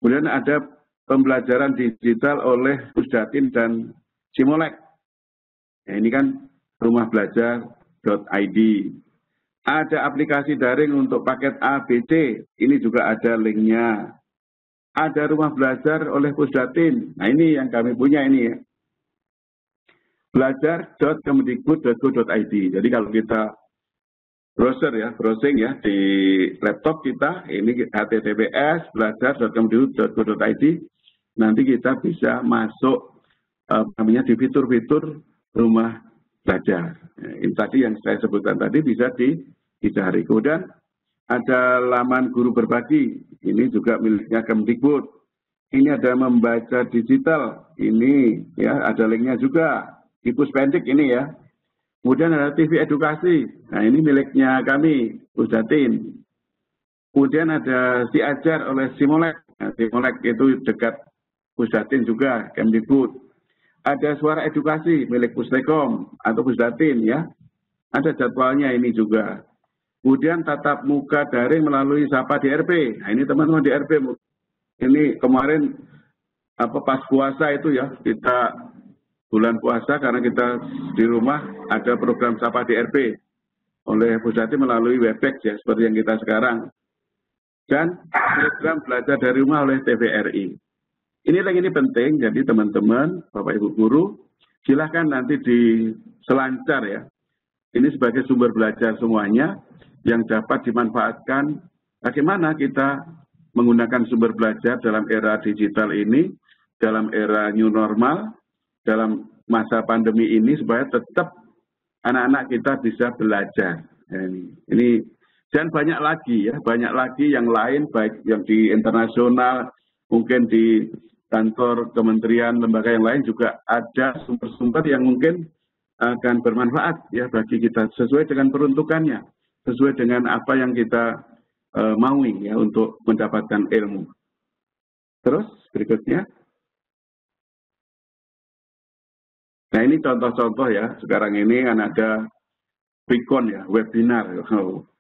Kemudian ada pembelajaran digital oleh Pusdatin dan Simolek. Nah, ini kan rumahbelajar.id. Ada aplikasi daring untuk paket ABC, ini juga ada linknya. Ada rumah belajar oleh Pusdatin. Nah ini yang kami punya ini ya. Belajar.kemdikbud.go.id. Jadi kalau kita browsing ya di laptop kita, ini https belajar.kemdikbud.go.id. Nanti kita bisa masuk namanya di fitur-fitur rumah belajar. Ini tadi yang saya sebutkan tadi bisa dicari. Kemudian ada laman guru berbagi. Ini juga miliknya Kemdikbud. Ini ada membaca digital. Ini ya ada linknya juga. Di Puspendik ini ya. Kemudian ada TV edukasi. Nah ini miliknya kami, Pusdatin. Kemudian ada Si Ajar oleh Simolek. Nah, Simolek itu dekat Pusdatin juga, Kemdikbud. Ada suara edukasi milik Pustekom atau Pusdatin ya. Ada jadwalnya ini juga. Kemudian tatap muka daring melalui Sapa DRP. Nah ini teman-teman DRP. Ini kemarin pas puasa itu ya, kita bulan puasa karena kita di rumah ada program Sapa DRP oleh Pusdatin melalui Webex ya, seperti yang kita sekarang. Dan program belajar dari rumah oleh TVRI. Ini penting, jadi teman-teman, Bapak Ibu Guru, silahkan nanti diselancar ya. Ini sebagai sumber belajar semuanya yang dapat dimanfaatkan bagaimana kita menggunakan sumber belajar dalam era digital ini, dalam era new normal, dalam masa pandemi ini supaya tetap anak-anak kita bisa belajar. Ini dan banyak lagi ya, banyak lagi yang lain baik yang di internasional, mungkin di kantor kementerian, lembaga yang lain juga ada sumber-sumber yang mungkin akan bermanfaat ya bagi kita sesuai dengan peruntukannya, sesuai dengan apa yang kita maui ya untuk mendapatkan ilmu. Terus berikutnya. Nah ini contoh-contoh ya, sekarang ini kan ada Vicon ya, webinar.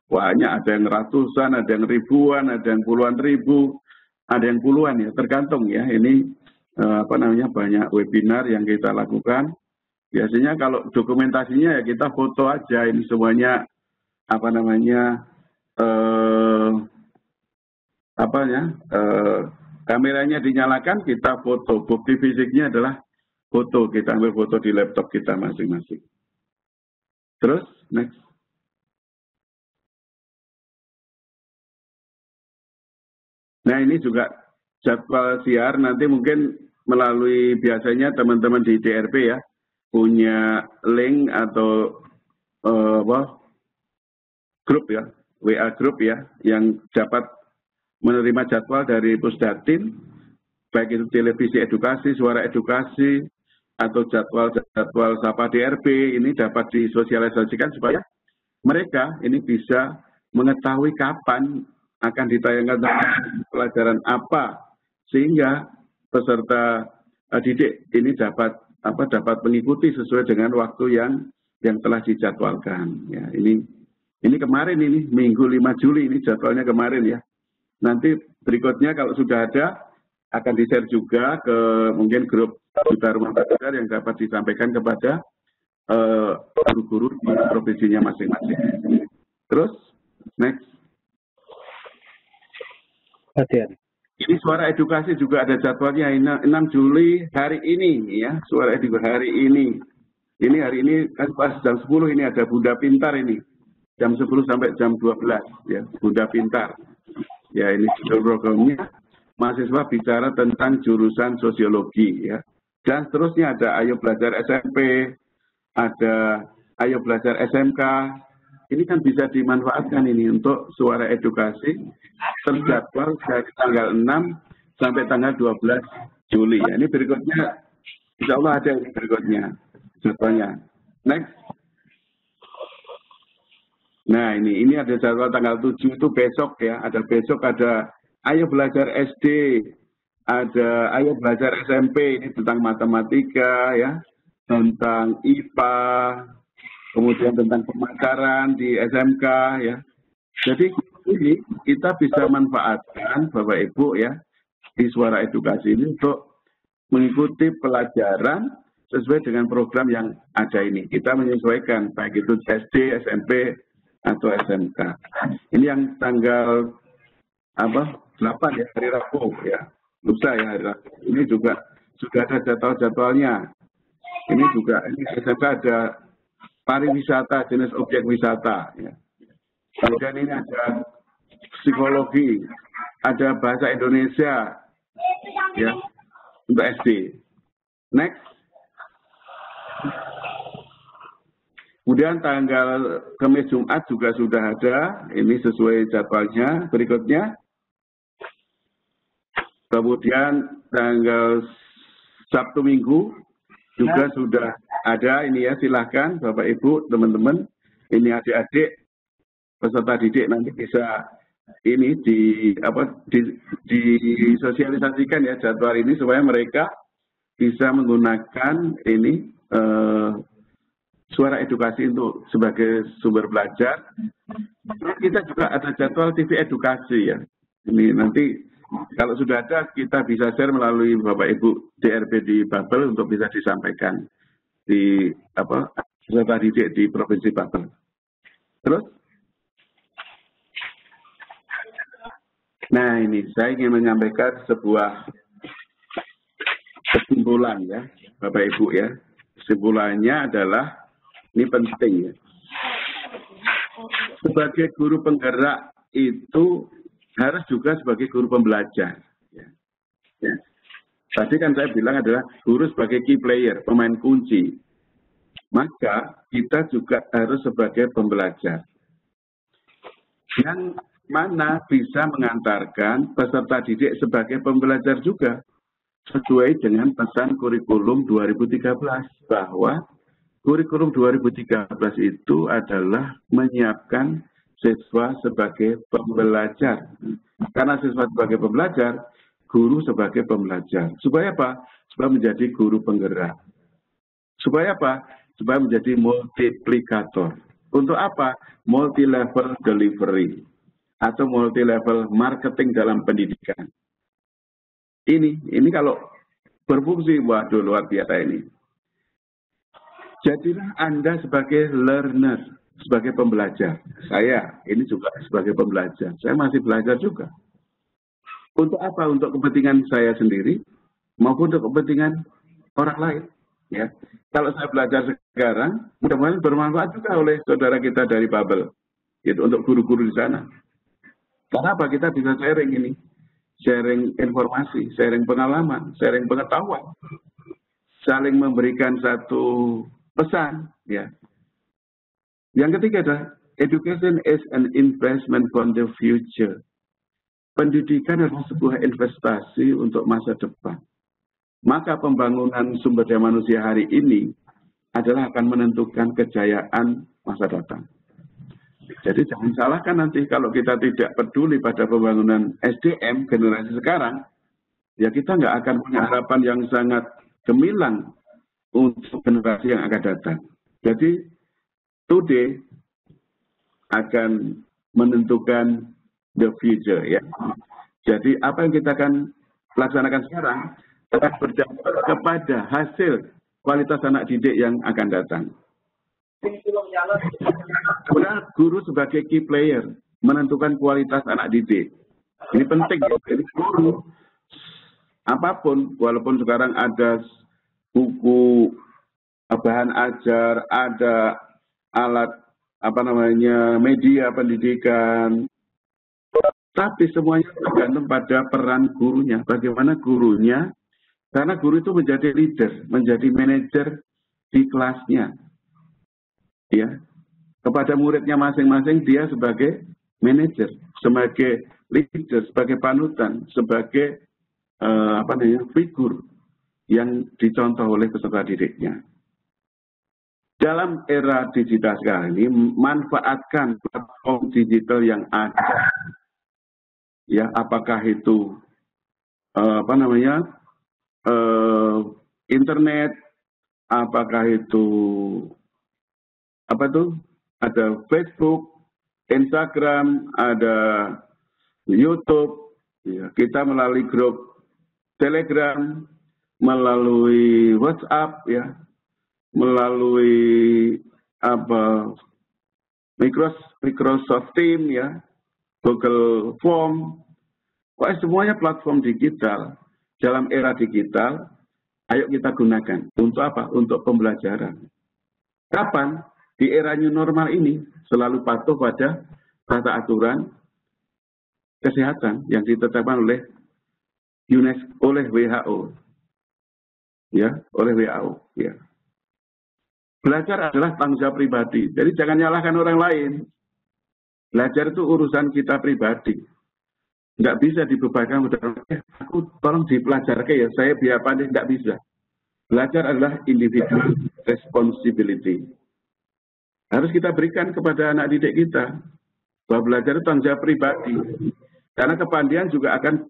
Banyak, ada yang ratusan, ada yang ribuan, ada yang puluhan ribu, ada yang puluhan ya, tergantung ya. Ini banyak webinar yang kita lakukan. Biasanya kalau dokumentasinya ya kita foto aja, ini semuanya kameranya dinyalakan, kita foto. Bukti fisiknya adalah foto, kita ambil foto di laptop kita masing-masing. Terus, next. Nah, ini juga jadwal siar, nanti mungkin melalui biasanya teman-teman di DRP ya, punya link atau grup ya, WA grup ya, yang dapat menerima jadwal dari Pusdatin, baik itu televisi edukasi, suara edukasi, atau jadwal Sapa DRP, ini dapat disosialisasikan supaya mereka ini bisa mengetahui kapan akan ditayangkan pelajaran apa, sehingga peserta didik ini dapat mengikuti sesuai dengan waktu yang telah dijadwalkan. Ya, ini kemarin ini Minggu 5 Juli ini jadwalnya kemarin ya. Nanti berikutnya kalau sudah ada akan di-share juga ke mungkin grup Duta Rumah Belajar yang dapat disampaikan kepada guru-guru di provinsinya masing-masing. Terus, next. Ini suara edukasi juga ada jadwalnya 6 Juli hari ini ya, suara edukasi hari ini. Ini hari ini kan pas jam 10 ini ada Bunda Pintar ini. Jam 10 sampai jam 12 ya, Bunda Pintar. Ya, ini judul programnya mahasiswa bicara tentang jurusan sosiologi ya. Dan seterusnya ada Ayo Belajar SMP, ada Ayo Belajar SMK. Ini kan bisa dimanfaatkan ini untuk suara edukasi terjadwal dari tanggal 6 sampai tanggal 12 Juli. Ya, ini berikutnya, insya Allah ada ini berikutnya jadwalnya. Next. Nah ini ada jadwal tanggal 7 itu besok ya. Ada besok ada Ayo Belajar SD, ada Ayo Belajar SMP, ini tentang matematika ya, tentang IPA, kemudian tentang pemasaran di SMK ya. Jadi ini kita bisa manfaatkan Bapak Ibu ya di suara edukasi ini untuk mengikuti pelajaran sesuai dengan program yang ada ini. Kita menyesuaikan baik itu SD, SMP atau SMK. Ini yang tanggal 8 ya, hari Rabu ya. Lusa ya hari Rabu. Ini juga sudah ada jadwal-jadwalnya. Ini juga ini SMK ada pariwisata, jenis objek wisata. Ya. Kemudian ini ada psikologi, ada bahasa Indonesia, ya untuk SD. Next. Kemudian tanggal Kamis Jumat juga sudah ada, ini sesuai jadwalnya. Berikutnya. Kemudian tanggal Sabtu Minggu juga sudah ada ini ya, silahkan Bapak Ibu, teman-teman, ini adik-adik peserta didik nanti bisa ini disosialisasikan ya jadwal ini supaya mereka bisa menggunakan ini suara edukasi untuk sebagai sumber belajar. Terus kita juga ada jadwal TV edukasi ya. Ini nanti kalau sudah ada kita bisa share melalui Bapak Ibu DRP di Babel untuk bisa disampaikan di peserta didik di Provinsi Babel. Terus, nah ini saya ingin menyampaikan sebuah kesimpulan ya, Bapak Ibu ya. Kesimpulannya adalah ini penting ya. Sebagai guru penggerak itu harus juga sebagai guru pembelajar. Ya. Ya. Tadi kan saya bilang adalah guru sebagai key player, pemain kunci. Maka kita juga harus sebagai pembelajar. Yang mana bisa mengantarkan peserta didik sebagai pembelajar juga. Sesuai dengan pesan kurikulum 2013 bahwa kurikulum 2013 itu adalah menyiapkan siswa sebagai pembelajar. Karena siswa sebagai pembelajar, guru sebagai pembelajar. Supaya apa? Supaya menjadi guru penggerak. Supaya apa? Supaya menjadi multiplikator. Untuk apa? Multi-level delivery. Atau multi-level marketing dalam pendidikan. Ini kalau berfungsi. Waduh, luar biasa ini. Jadilah Anda sebagai learner, sebagai pembelajar. Saya ini juga sebagai pembelajar. Saya masih belajar juga. Untuk apa? Untuk kepentingan saya sendiri maupun untuk kepentingan orang lain. Ya, kalau saya belajar sekarang, mudah-mudahan bermanfaat juga oleh saudara kita dari Babel, gitu, untuk guru-guru di sana. Karena apa? Kita bisa sharing ini, sharing informasi, sharing pengalaman, sharing pengetahuan, saling memberikan satu pesan. Ya. Yang ketiga adalah education is an investment for the future. Pendidikan adalah sebuah investasi untuk masa depan. Maka pembangunan sumber daya manusia hari ini adalah akan menentukan kejayaan masa datang. Jadi jangan salahkan nanti kalau kita tidak peduli pada pembangunan SDM generasi sekarang, ya kita nggak akan punya harapan yang sangat gemilang untuk generasi yang akan datang. Jadi today akan menentukan the future, ya. Jadi apa yang kita akan laksanakan sekarang akan berdampak kepada hasil kualitas anak didik yang akan datang. Kemudian guru sebagai key player menentukan kualitas anak didik. Ini penting. Jadi guru apapun, walaupun sekarang ada buku, bahan ajar, ada alat media pendidikan, tapi semuanya tergantung pada peran gurunya. Bagaimana gurunya? Karena guru itu menjadi leader, menjadi manajer di kelasnya. Ya. Kepada muridnya masing-masing dia sebagai manajer, sebagai leader, sebagai panutan, sebagai figur yang dicontoh oleh peserta didiknya. Dalam era digital sekarang ini, manfaatkan platform digital yang ada. Ya, apakah itu internet, apakah itu ada Facebook, Instagram, ada YouTube, ya, kita melalui grup Telegram, melalui WhatsApp, ya, melalui Microsoft Teams, ya, Google Form, semuanya platform digital. Dalam era digital, ayo kita gunakan. Untuk apa? Untuk pembelajaran. Kapan? Di era new normal ini, selalu patuh pada tata aturan kesehatan yang ditetapkan oleh UNESCO, oleh WHO. Ya, oleh WHO. Ya. Belajar adalah tanggung jawab pribadi. Jadi jangan nyalahkan orang lain. Belajar itu urusan kita pribadi. Nggak bisa dibebankan kepada aku tolong dipelajarkan ya, saya biar pandai, nggak bisa. Belajar adalah individual responsibility. Harus kita berikan kepada anak didik kita bahwa belajar itu tanggung jawab pribadi. Karena kepandaian juga akan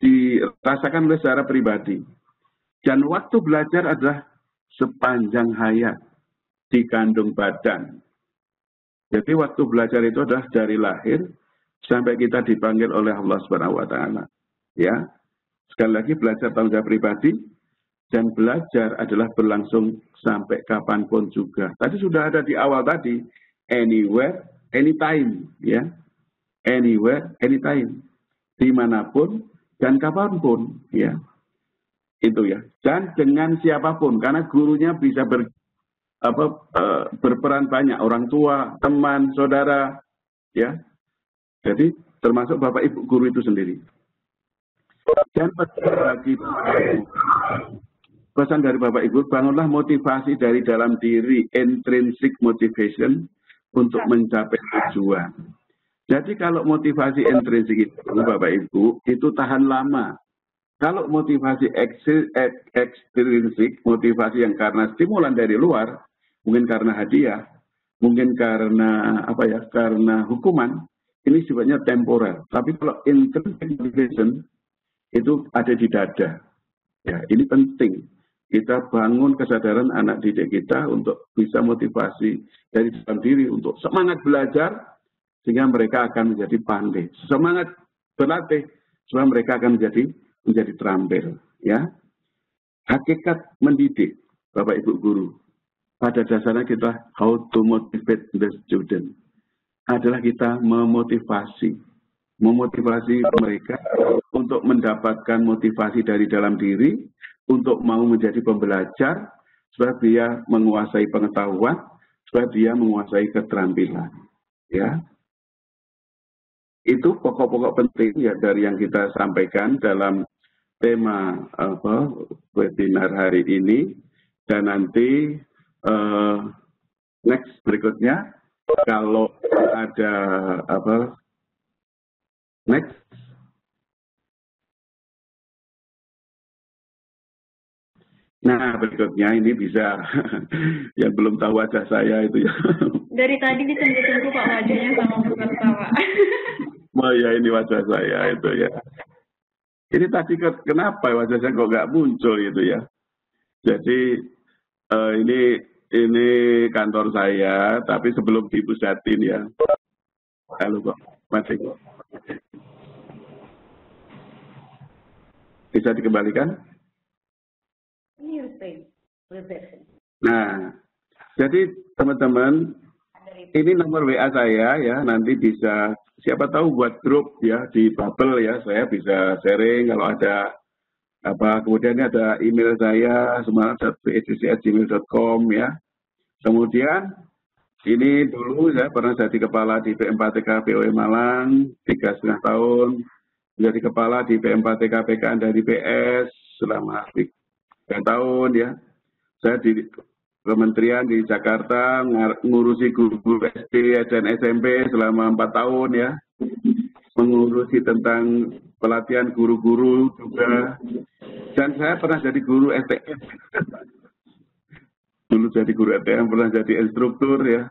dirasakan oleh secara pribadi. Dan waktu belajar adalah sepanjang hayat di kandung badan. Jadi waktu belajar itu adalah dari lahir sampai kita dipanggil oleh Allah Subhanahu wa taala. Ya. Sekali lagi belajar tanggung jawab pribadi dan belajar adalah berlangsung sampai kapanpun juga. Tadi sudah ada di awal tadi, anywhere, anytime, ya. Anywhere, anytime. Dimanapun dan kapanpun, ya. Itu ya. Dan dengan siapapun, karena gurunya bisa berperan banyak, orang tua, teman, saudara, ya. Jadi termasuk Bapak Ibu guru itu sendiri. Dan pesan dari Bapak Ibu, bangunlah motivasi dari dalam diri, intrinsic motivation untuk mencapai tujuan. Jadi kalau motivasi intrinsik itu Bapak Ibu, itu tahan lama. Kalau motivasi ekstrinsik, motivasi yang karena stimulan dari luar, mungkin karena hadiah, mungkin karena karena hukuman, ini sifatnya temporer. Tapi kalau intrinsic motivation itu ada di dada. Ya, ini penting. Kita bangun kesadaran anak didik kita untuk bisa motivasi dari dalam diri untuk semangat belajar sehingga mereka akan menjadi pandai. Semangat berlatih supaya mereka akan menjadi terampil. Ya. hakikat mendidik, Bapak Ibu guru. Pada dasarnya kita how to motivate the student. Adalah kita memotivasi mereka untuk mendapatkan motivasi dari dalam diri, untuk mau menjadi pembelajar, supaya dia menguasai pengetahuan, supaya dia menguasai keterampilan. Ya, itu pokok-pokok penting ya dari yang kita sampaikan dalam tema webinar hari ini. Dan nanti next berikutnya kalau ada next berikutnya ini bisa yang belum tahu wajah saya itu ya. Dari tadi ditunggu-tunggu Pak wajahnya sama tertawa. Oh ya, ini wajah saya itu ya. Ini tadi kenapa wajah saya kok nggak muncul gitu ya. Jadi ini kantor saya, tapi sebelum dipusatin ya. Halo kok, masih kok. Bisa dikembalikan? Nah, jadi teman-teman, ini nomor WA saya ya, nanti bisa siapa tahu buat grup ya di Bubble ya, saya bisa sharing kalau ada kemudian ada email saya semangat@gmail.com ya. Kemudian ini dulu saya pernah jadi kepala di PM4TK POE Malang 3,5 tahun, menjadi kepala di PM4TK PKN dari PS selama 3 tahun ya. Saya di kementerian di Jakarta ngurusi guru SD dan SMP selama 4 tahun ya, mengurusi tentang pelatihan guru-guru juga, dan saya pernah jadi guru STM. Dulu jadi guru STM, pernah jadi instruktur ya,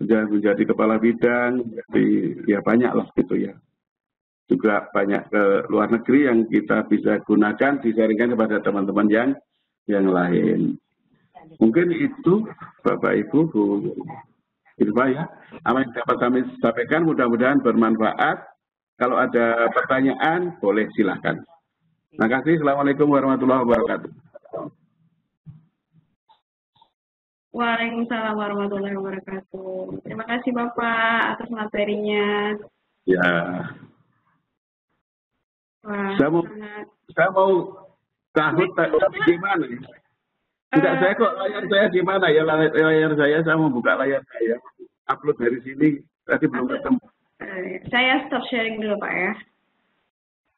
menjadi kepala bidang, jadi ya banyak lah gitu ya. Juga banyak ke luar negeri yang kita bisa gunakan, disaringkan kepada teman-teman yang lain. Mungkin itu Bapak Ibu, Bu Irma ya, apa yang dapat kami sampaikan mudah-mudahan bermanfaat. Kalau ada pertanyaan boleh silakan. Terima kasih. Assalamualaikum warahmatullahi wabarakatuh. Waalaikumsalam warahmatullahi wabarakatuh. Terima kasih Bapak atas materinya. Ya. Wah, saya mau tahun gimana? Tidak, saya kok layar saya di mana ya, layar saya mau buka layar saya, upload dari sini, tadi belum ketemu. Saya stop sharing dulu Pak ya.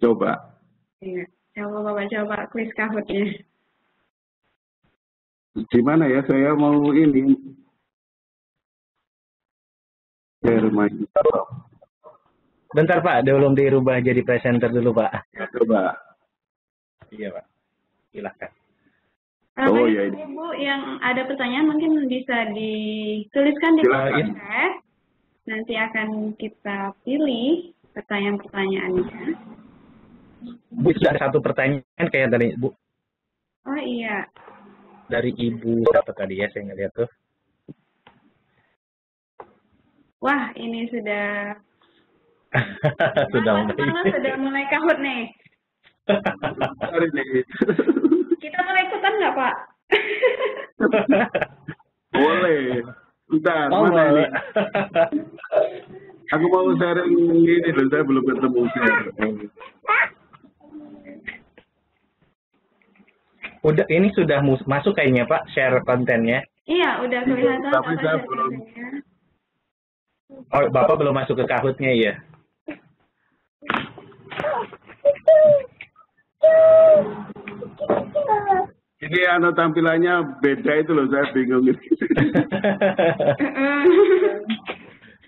Coba. Iya, coba Bapak coba klik Kahootnya. Di mana ya, saya mau ini. Bentar Pak, belum dirubah jadi presenter dulu Pak. Ya, coba. Iya Pak, silakan. Oh ya, ini. Ibu yang ada pertanyaan mungkin bisa dituliskan di kolom chat. Nanti akan kita pilih pertanyaan-pertanyaannya. Bu, sudah satu pertanyaan kayak tadi Bu. Oh iya. Dari Ibu siapa tadi ya, saya ngeliat tuh. Wah, ini sudah sudah mulai Kahoot nih. Kita boleh ikutan nggak Pak? Boleh. Bentar, mana ini? Aku mau sharing ini loh, saya belum ketemu share. Udah, ini sudah masuk kayaknya Pak, share kontennya. Iya, udah kelihatan. Tapi saya belum. Oh, Bapak belum masuk ke Kahootnya ya? Ini tampilannya beda itu loh, saya bingung.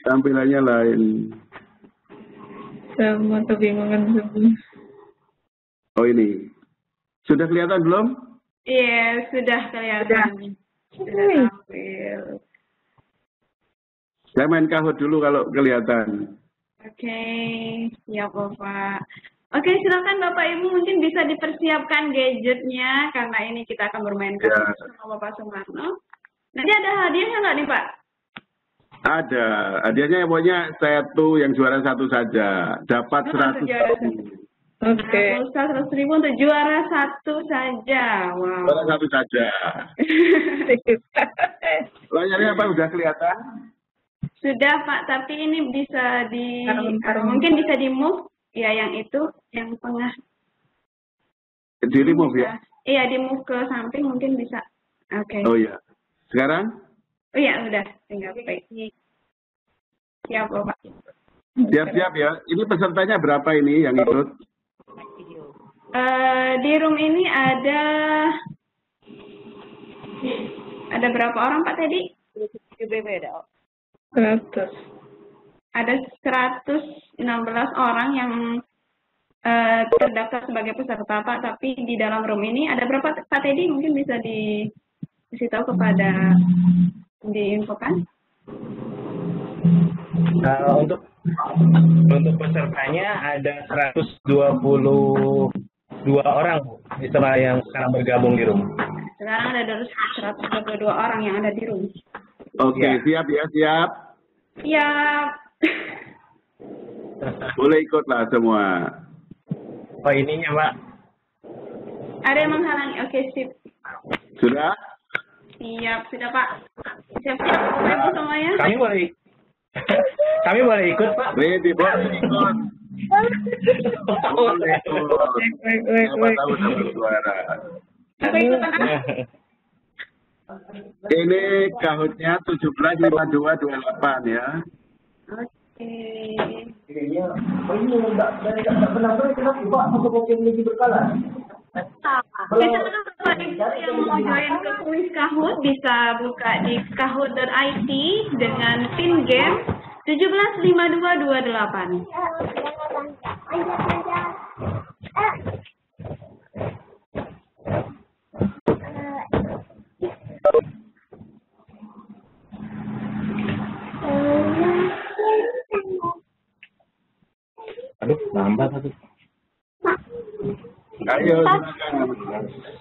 Tampilannya lain. Sama kebingungan semua. Oh ini. Sudah kelihatan belum? Iya, sudah kelihatan. Sudah tampil. Saya main Kahoot dulu kalau kelihatan. Oke, siap Bapak. Oke, silakan Bapak Ibu mungkin bisa dipersiapkan gadgetnya karena ini kita akan bermain Kahoot sama Bapak Sumarno. Nanti ada hadiahnya nggak nih Pak? Ada. Hadiahnya pokoknya satu yang juara satu saja. Dapat 100.000. Nah, pulsa 100.000 untuk juara satu saja. Wow. Juara satu saja. Layarnya apa udah kelihatan? Sudah Pak, tapi ini bisa mungkin bisa di move ya, yang itu yang tengah. Di remove ya? Iya, di move ke samping mungkin bisa. Oke. Oh iya. Sekarang? Oh iya, udah tinggal play. Siap loh Pak. Siap-siap ya. Ini pesertanya berapa ini yang ikut? Di room ini ada berapa orang Pak tadi? 100. Ada 116 orang yang terdaftar sebagai peserta Pak, tapi di dalam room ini ada berapa Pak Teddy? Mungkin bisa dikasih tahu kepada diinfokan. Untuk pesertanya ada 122 orang Bu, yang sekarang bergabung di room. Sekarang ada 122 orang yang ada di room. Oke, Ya. siap ya, siap. Siap. Boleh ikutlah semua. Oh ininya Pak. Ada yang menghalangi. Oke, sip. Sudah? Siap, sudah Pak. Siap-siap Bapak Ibu semuanya. Kami boleh ikut Pak. Ready, boleh ikut. Boleh ikut. Siapa tahu dapat suara. Apa ikutan apa? Ini kahutnya 175228 ya. Oke. Bisa Bapak Ibu yang mau join ke kuis Kahoot bisa buka di kahoot.it dengan pin game 175228. Aduh, nambah satu. Ayo silakan.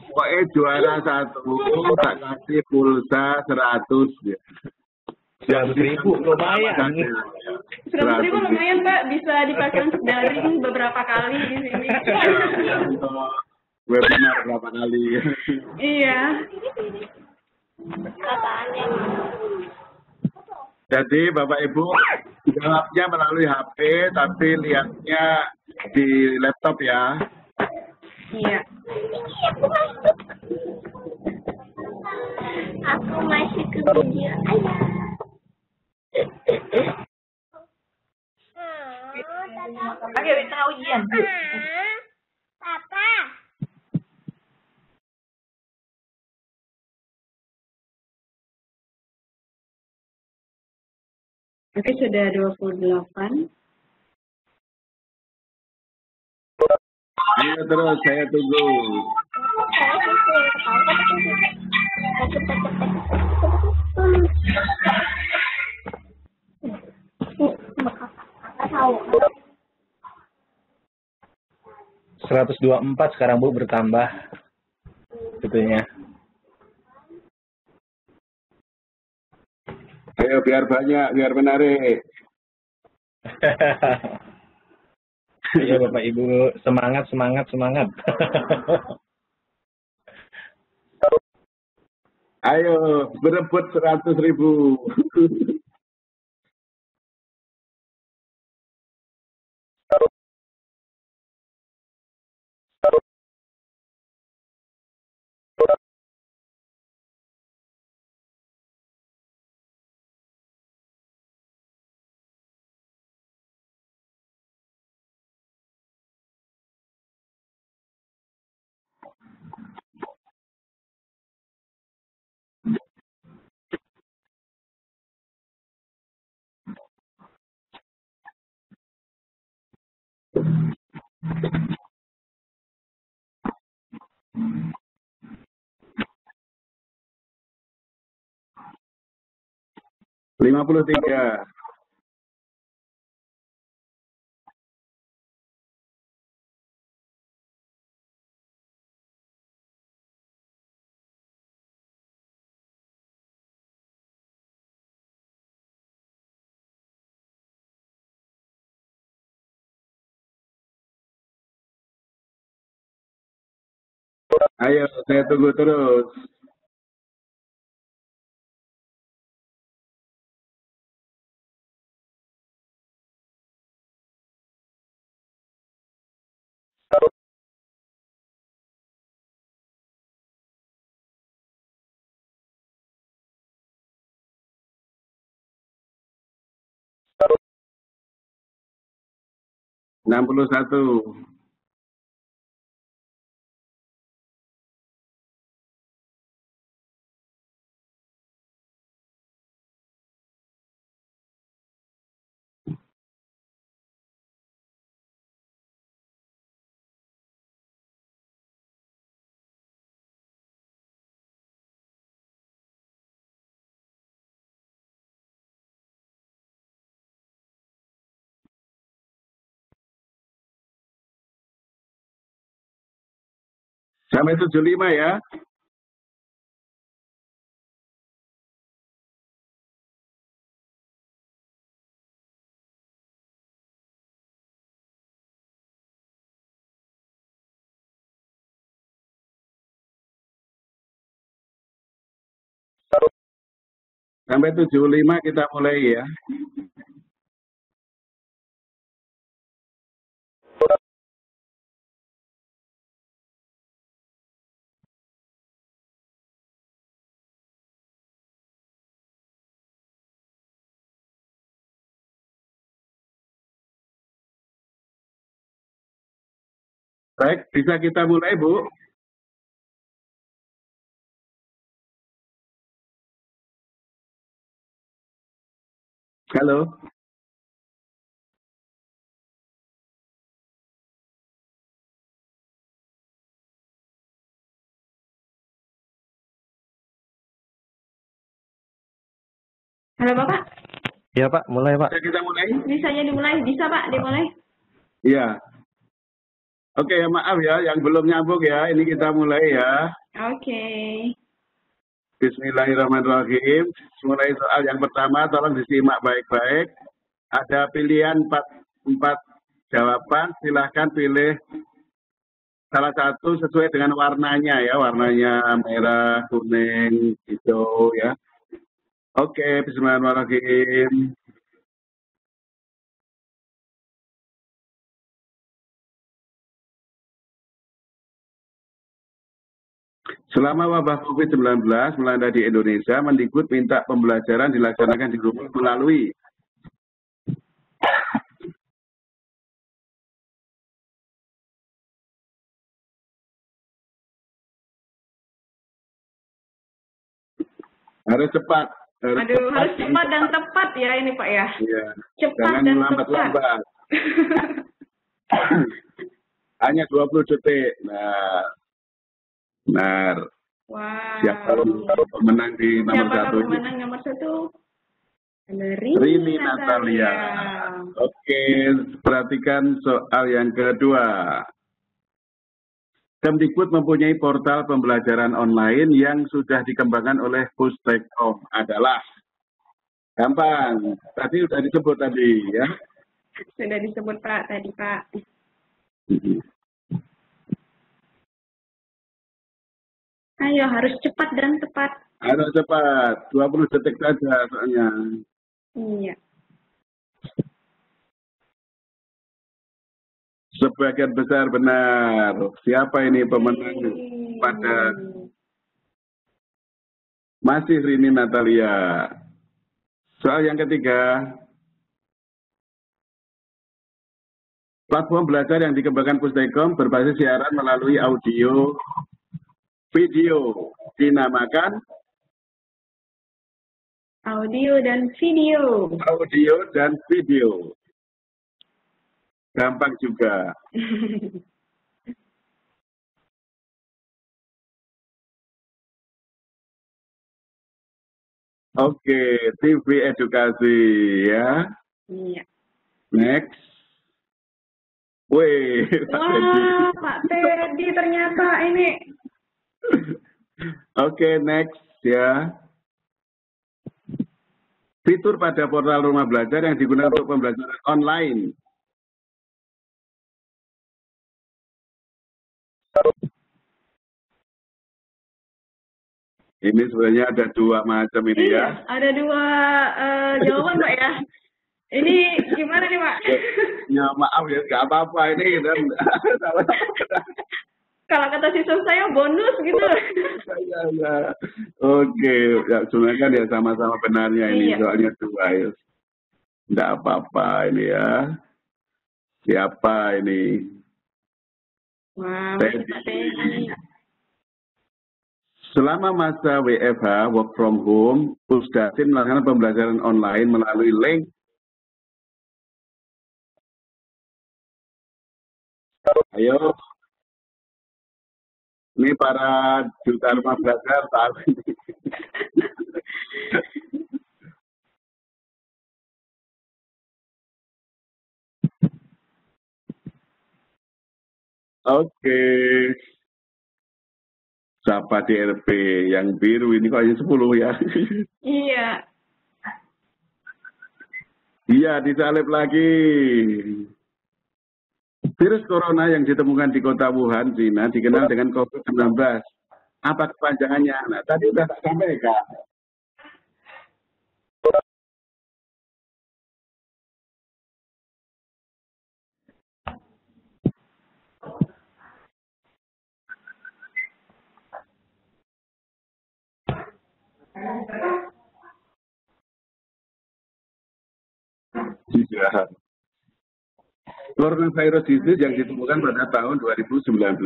Pokoknya juara satu tak kasih pulsa 100 ya. 100.000 lumayan. 100.000 lumayan Pak, bisa dipakai untuk daring beberapa kali di sini. Untuk webinar berapa kali. Iya. Jadi Bapak Ibu jawabnya melalui HP tapi lihatnya di laptop ya. Iya. Aku masih ke video ayah. Oke, kita ujian. Papa. Oke, sudah 28. Ayo terus saya tunggu. Tahu. 124 sekarang Bu bertambah tentunya. Ayo biar banyak, biar menarik. Iya Bapak Ibu, semangat. Ayo berebut 100.000. Lima puluh tiga. Ayo, saya tunggu terus. Enam puluh satu. Sampai 75 ya. Sampai 75 kita mulai ya. Baik, bisa kita mulai, Bu. Halo. Halo Bapak, Ya Pak, mulai Pak. Bisa kita mulai? bisa ya dimulai? Bisa Pak, dimulai? Iya. Oke, maaf ya, yang belum nyambung ya. Ini kita mulai ya. Oke. Bismillahirrahmanirrahim. Mulai soal yang pertama, tolong disimak baik-baik. Ada pilihan empat jawaban. Silahkan pilih salah satu sesuai dengan warnanya ya. Warnanya merah, kuning, hijau ya. Oke, bismillahirrahmanirrahim. Selama wabah COVID-19 melanda di Indonesia, Mendikbud minta pembelajaran dilaksanakan di rumah melalui harus cepat. Harus cepat dan tepat ya ini Pak ya. Iya. Cepat Jangan dan lambat-lambat. Hanya 20 detik. Nah, benar. Wow. Siapa pemenang di nomor Siapakah satu? pemenang nomor satu? Rini Natalia. Oke, perhatikan soal yang kedua. Kemdikbud mempunyai portal pembelajaran online yang sudah dikembangkan oleh Pustekkom adalah gampang. Tadi sudah disebut tadi ya. Sudah disebut Pak tadi Pak. Ayo harus cepat dan tepat. Harus cepat, 20 detik saja soalnya. Iya. Sebagian besar benar. Siapa ini pemenang pada masih Rini Natalia. Soal yang ketiga. Platform belajar yang dikembangkan Pustekkom berbasis siaran melalui audio video dinamakan audio dan video. Audio dan video. Gampang juga. Oke, TV edukasi ya. Iya. Next. Wih, Wah, Pak Teddy ternyata ini. Oke, next ya. Fitur pada portal rumah belajar yang digunakan untuk pembelajaran online. Ini sebenarnya ada dua macam ini Iya, ya. ada dua jawaban Pak ya. Ini gimana nih Pak? Ya maaf ya, nggak apa-apa ini kan. Kalau kata sistem saya bonus gitu. Ya. Oke, ya sebenarnya kan ya sama-sama benarnya ini Iya. soalnya dua ya. Nggak apa-apa ini ya. Siapa ini? Wah, masih Pak Teddy. Selama masa WFH, work from home, Pusdatin melakukan pembelajaran online melalui link. Ayo, ini para juta rumah belajar tahu ini. Oke. Siapa DRP yang biru ini kok hanya 10 ya? Iya. Iya, disalib lagi. Virus corona yang ditemukan di kota Wuhan, Cina, dikenal dengan COVID-19. Apa kepanjangannya? Nah, tadi sudah tak sampaikan. Iya. Coronavirus disease yang ditemukan pada tahun 2019.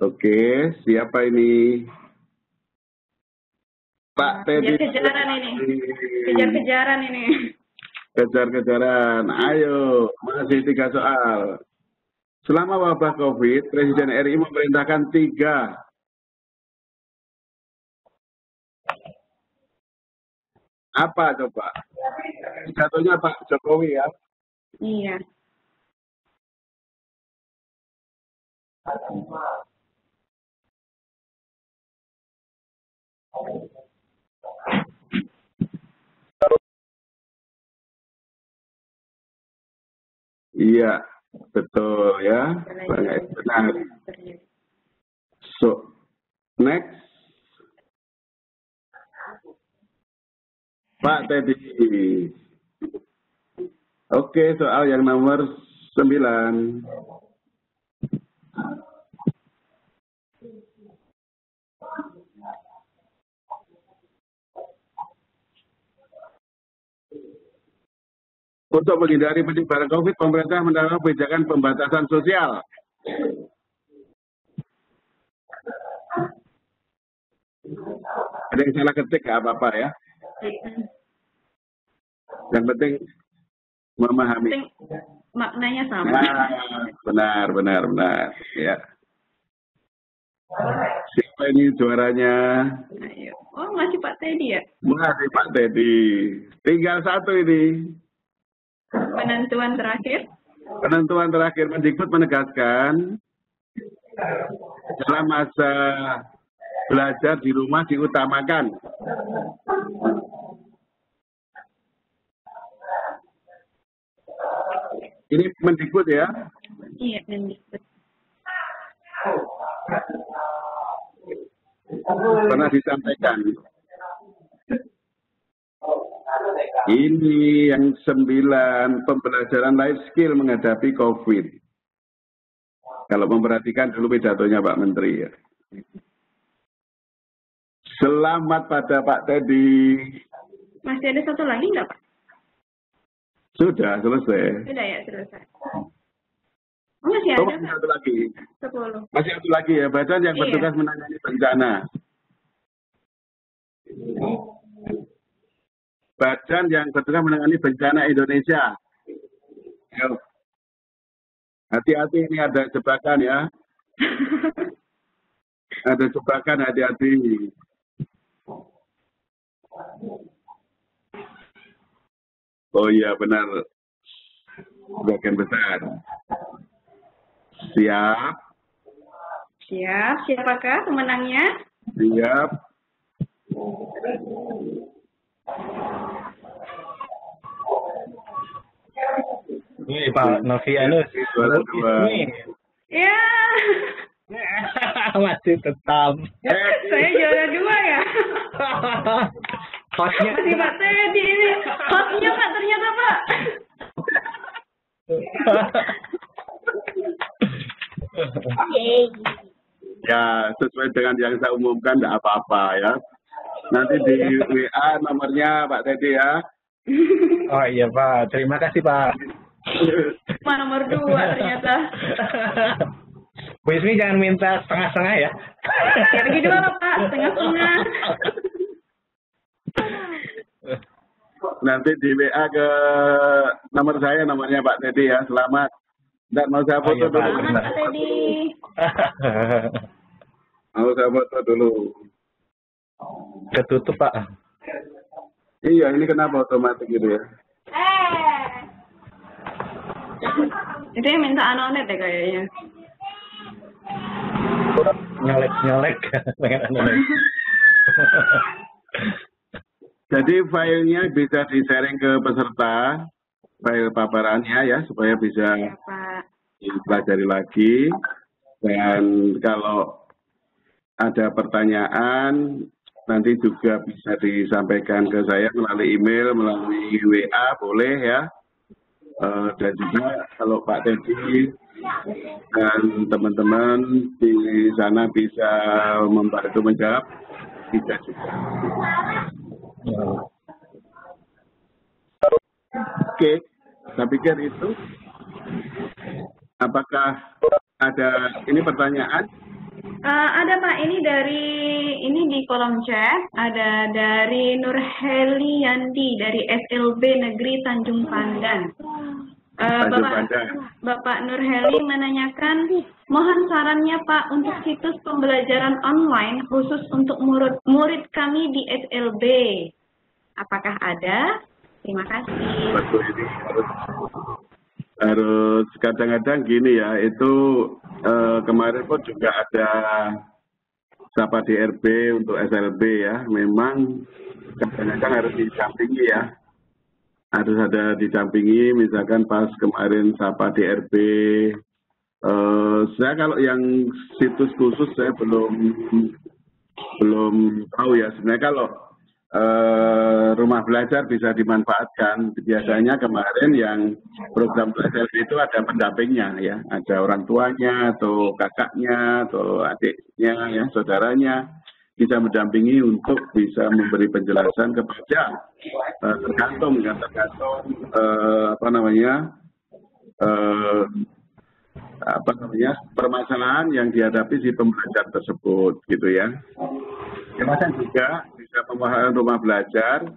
Oke, siapa ini? Pak Teddy. Kejar-kejaran ini. Kejar-kejaran ini. Kejar-kejaran. Ayo, masih 3 soal. Selama wabah COVID, Presiden RI memerintahkan 3. Apa coba? Jatuhnya Pak Jokowi ya. Iya. Iya, betul ya. Benar. So, next. Pak Teddy. Oke, soal yang nomor 9. Untuk menghindari penyebaran COVID, pemerintah menerapkan kebijakan pembatasan sosial. Ada yang salah ketik, nggak apa-apa ya. Yang penting memahami. Penting maknanya sama. Nah, benar. Ya. Siapa ini juaranya? Ayo. Oh, masih Pak Teddy ya? Masih Pak Teddy. Tinggal 1 ini. Penentuan terakhir. Penentuan terakhir, Mendikbud menegaskan dalam masa belajar di rumah diutamakan. Ini Mendikbud ya? Iya, Mendikbud. Pernah disampaikan. Ini yang 9, pembelajaran life skill menghadapi COVID. Kalau memperhatikan dulu pidatonya Pak Menteri ya. Selamat pada Pak Teddy. Masih ada satu lagi nggak Pak? Sudah selesai. Sudah ya, selesai. Oh, masih ada Masih Pak? satu lagi. 10. Masih satu lagi ya, badan yang Iya. bertugas menangani bencana. Badan yang bertugas menangani bencana Indonesia. Ayo. Hati-hati ini ada jebakan ya. Ada jebakan, hati-hati. Oh iya benar. Bagian besar. Siap. Siap. Siapakah pemenangnya? Siap. Ini Pak Novianus. Dua. Ini. Ya. Masih tetap. Teddy Saya juara 2 ya. Hostnya. Masih Pak Teddy ini. Hostnya Pak ternyata Pak. Ya, sesuai dengan yang saya umumkan tidak apa-apa ya. Nanti di WA nomornya Pak Teddy ya. Oh iya Pak, terima kasih Pak. Cuma nomor 2 ternyata. Bu Ismi jangan minta setengah-setengah ya. Ya begitu lah Pak, setengah-setengah. Nanti di WA ke nomor saya, nomornya Pak Teddy ya. Selamat. Tidak mau saya foto iya, Pak. dulu. Selamat Pak Teddy. Mau saya foto dulu. Ketutup Pak. Iya, ini kenapa otomatis gitu ya? Itu yang minta anonet ya kayaknya. Nyolek-nyolek. Jadi filenya bisa di-sharing ke peserta, file paparannya ya, supaya bisa Ya Pak. dipelajari lagi. Dan kalau ada pertanyaan, nanti juga bisa disampaikan ke saya melalui email, melalui WA, boleh ya. Dan juga kalau Pak Teddy dan teman-teman di sana bisa membantu menjawab, bisa juga. Oke, saya pikir itu. Apakah ada ini pertanyaan? Ada Pak, ini di kolom chat ada dari Nurheli Yandi dari SLB Negeri Tanjung Pandan. Bapak Nurheli menanyakan, mohon sarannya Pak untuk situs pembelajaran online khusus untuk murid kami di SLB. Apakah ada? Terima kasih. Betul, ini harus kadang-kadang gini ya, itu kemarin pun juga ada Sapa DRB untuk SLB ya, memang kadang-kadang harus didampingi ya. Harus ada didampingi, misalkan pas kemarin Sapa DRB, saya kalau yang situs khusus saya belum tahu ya. Sebenarnya kalau rumah belajar bisa dimanfaatkan. Biasanya kemarin yang program belajar itu ada pendampingnya ya, ada orang tuanya atau kakaknya atau adiknya ya, saudaranya bisa mendampingi untuk bisa memberi penjelasan kepada tergantung permasalahan yang dihadapi si pembelajar tersebut gitu ya. Kemudian juga bisa memahami rumah belajar,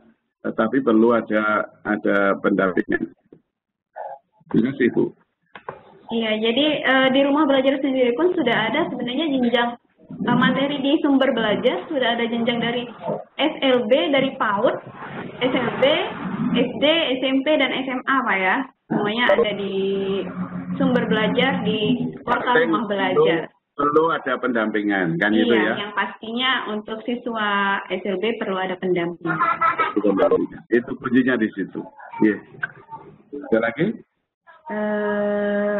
tetapi perlu ada pendampingan. Terima kasih Bu. Iya, jadi di rumah belajar sendiri pun sudah ada sebenarnya jenjang materi di sumber belajar, sudah ada jenjang dari SLB, dari PAUD, SLB, SD, SMP, dan SMA Pak ya. Semuanya ada di sumber belajar di portal rumah belajar. Perlu ada pendampingan, kan iya, itu ya? Yang pastinya untuk siswa SLB perlu ada pendampingan. Itu kuncinya di situ. Iya. Ada lagi?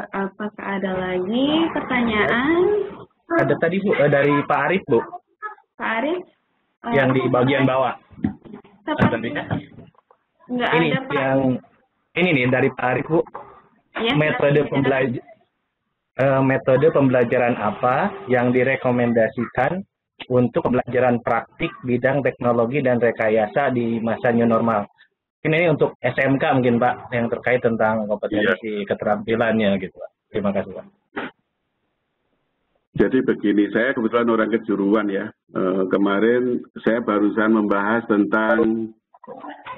Apakah ada lagi pertanyaan? Ada tadi Bu, dari Pak Arif Bu. Pak Arif? Yang di bagian bawah. Sepertinya nggak Ini ada Pak. ini nih dari Pak Arif Bu. Ya, Metode pembelajaran apa yang direkomendasikan untuk pembelajaran praktik bidang teknologi dan rekayasa di masa new normal? Ini untuk SMK mungkin Pak, yang terkait tentang kompetensi keterampilannya gitu Pak. Terima kasih Pak. Jadi begini, saya kebetulan orang kejuruan ya. Kemarin saya barusan membahas tentang